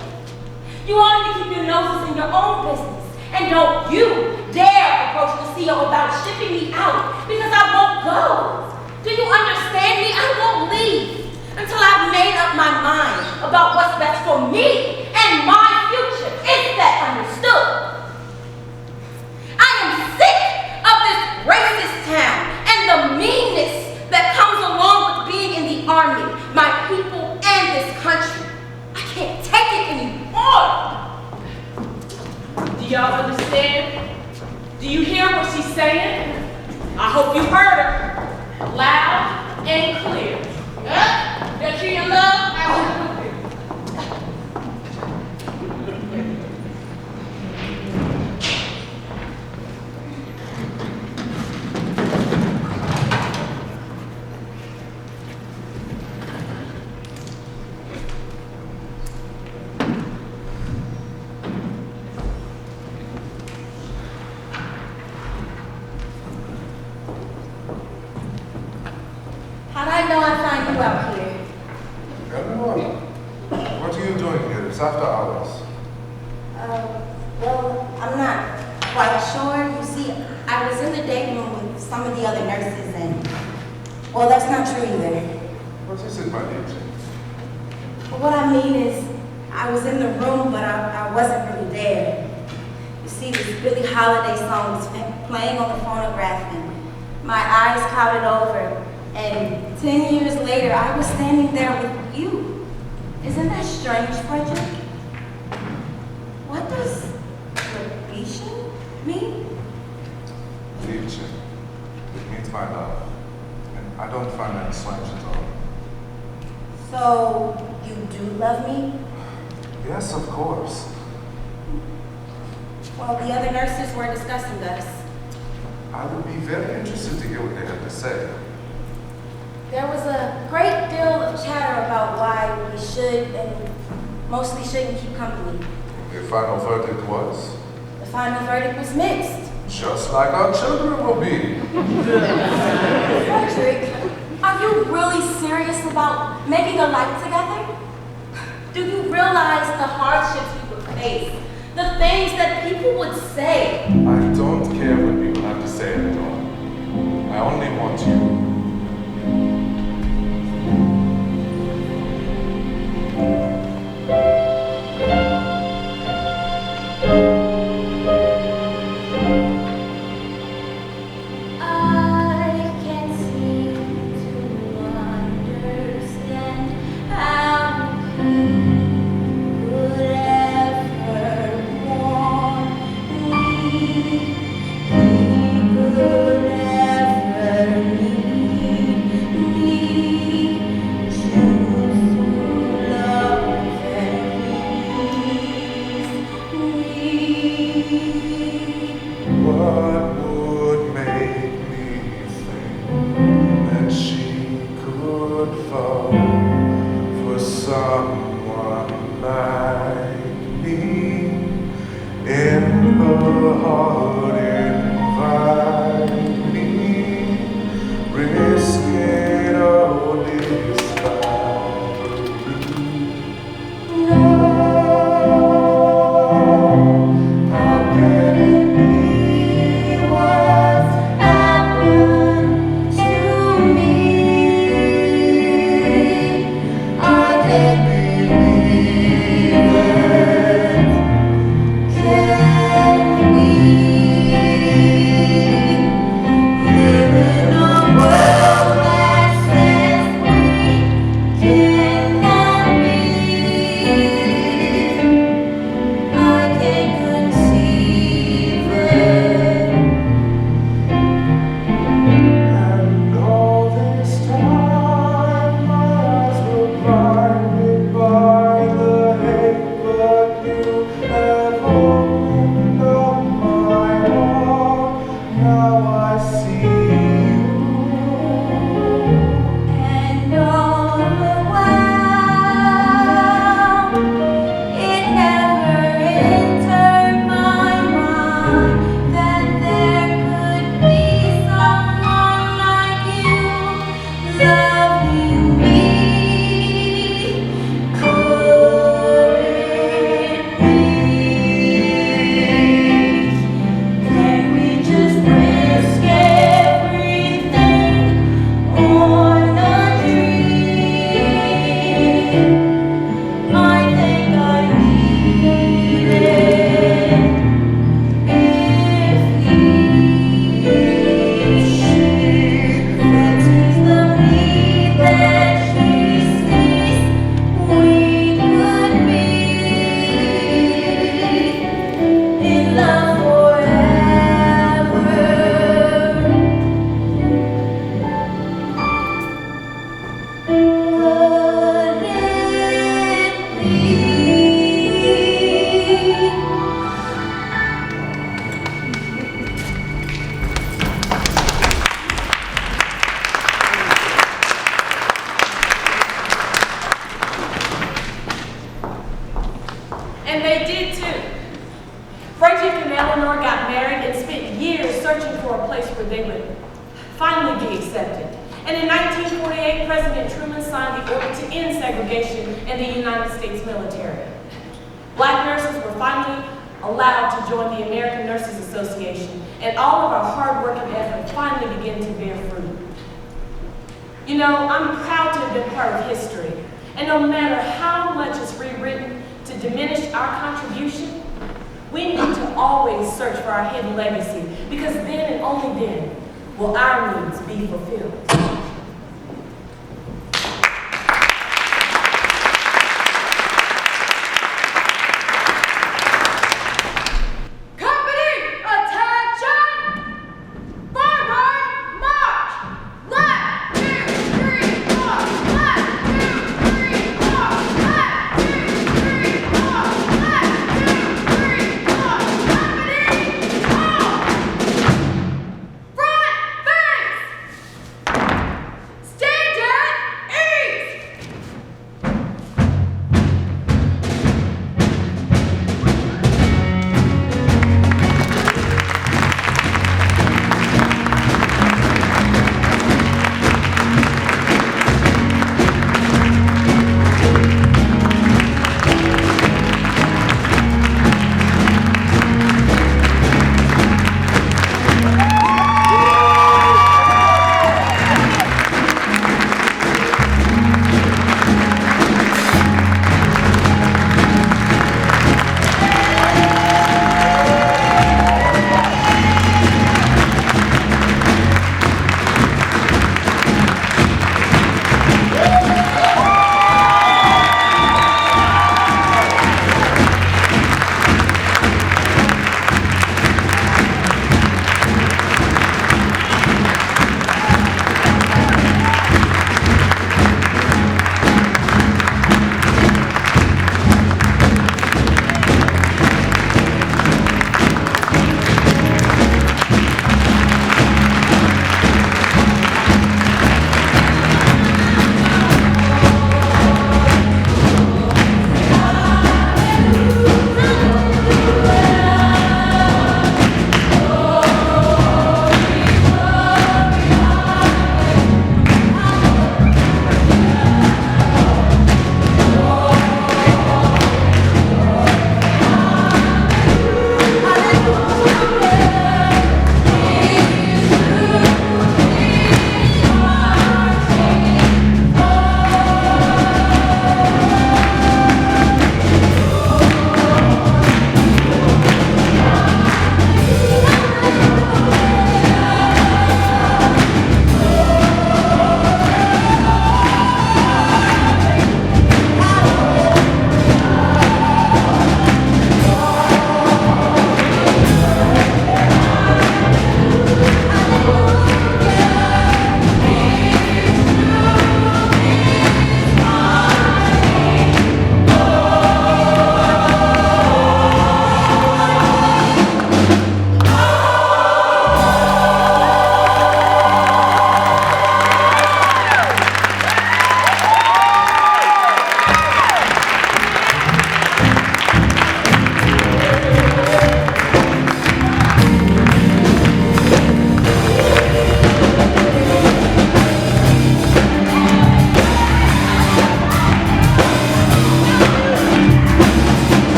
You all need to keep your noses in your own business. And don't you dare approach the CEO about shipping me out because I won't go. Do you understand me? I won't leave until I've made up my mind about what's best for me and my future. Is that understood? I am sick of this racist town and the meanness that comes along with being in the army, my people, and this country. I can't take it anymore. Do y'all understand? Do you hear what she's saying? I hope you heard her. Loud and clear. That she in love? I know I find you out here. Everyone, what are you doing here? It's after hours. Well, I'm not quite sure. You see, I was in the day room with some of the other nurses and, well, that's not true either. What is it, my dear? What I mean is, I was in the room, but I wasn't really there. You see, this Billie Holiday song was playing on the phonograph, and my eyes clouded over, and 10 years later, I was standing there with you. Isn't that strange, Frederick? What does Libetian mean? Liebchen. It means my love. And I don't find that strange at all. So, you do love me? Yes, of course. Well, the other nurses were discussing us. I would be very interested to hear what they have to say. There was a great deal of chatter about why we should and mostly shouldn't keep company. The final verdict was? The final verdict was mixed. Just like our children will be. Frederick, are you really serious about making a life together? Do you realize the hardships we would face? The things that people would say? I don't care what people have to say anymore. I only want you. And they did too. Frederick and Eleanor got married and spent years searching for a place where they would finally be accepted. And in 1948, President Truman signed the order to end segregation in the United States military. Black nurses were finally allowed to join the American Nurses Association, and all of our hard work and effort finally began to bear fruit. You know, I'm proud to have been part of history, and no matter how much is rewritten to diminish our contribution, we need to always search for our hidden legacy, because then and only then will our needs be fulfilled.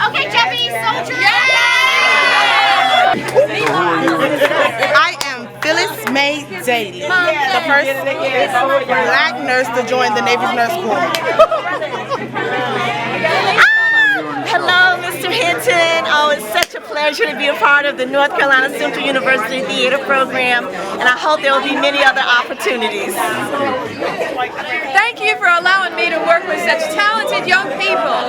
Okay, Japanese soldier. I am Phyllis Mae Daly, the first black nurse to join the Navy's Nurse Corps. Hello, Mr. Hinton. Oh, it's such a pleasure to be a part of the North Carolina Central University Theater Program, and I hope there will be many other opportunities. Thank you for allowing me to work with such talented young people.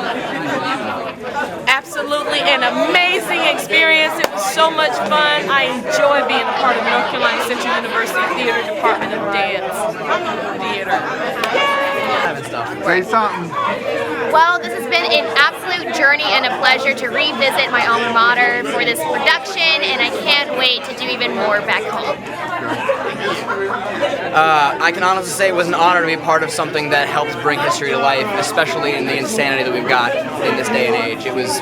an amazing experience. It was so much fun. I enjoy being a part of the North Carolina Central University Theater Department of Dance. Theater. Say something. Well, this has been an absolute journey and a pleasure to revisit my alma mater for this production, and I can't wait to do even more back home. I can honestly say it was an honor to be part of something that helps bring history to life, especially in the insanity that we've got in this day and age. It was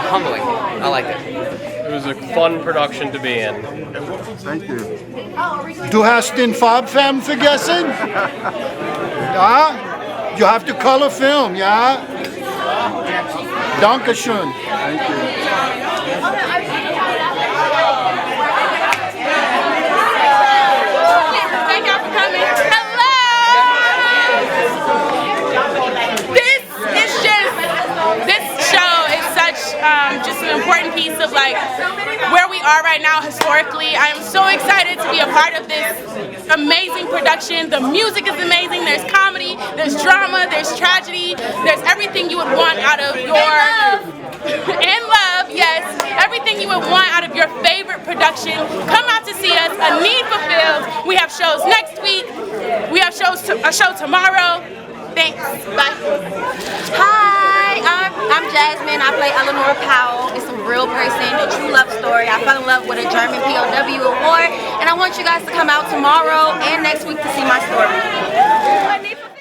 humbling. I liked it. It was a fun production to be in. Thank you. Du hast den Farbfilm vergessen? Ja? You have to color film, ja? Dankeschön. Thank you. Thank y'all for coming. Hello! This show is such just an important piece of like where we are right now historically. I am so excited to be a part of this amazing production. The music is amazing. There's comedy, there's drama, there's tragedy, there's everything you would want out of your and love, yes, everything you would want out of your favorite production. Come out to see us. A need fulfilled. We have shows next week. We have a show tomorrow. Thanks. Bye. Hi, I'm Jasmine. I play Eleanor Powell. It's a real person, a true love story. I fell in love with a German POW award, and I want you guys to come out tomorrow and next week to see my story.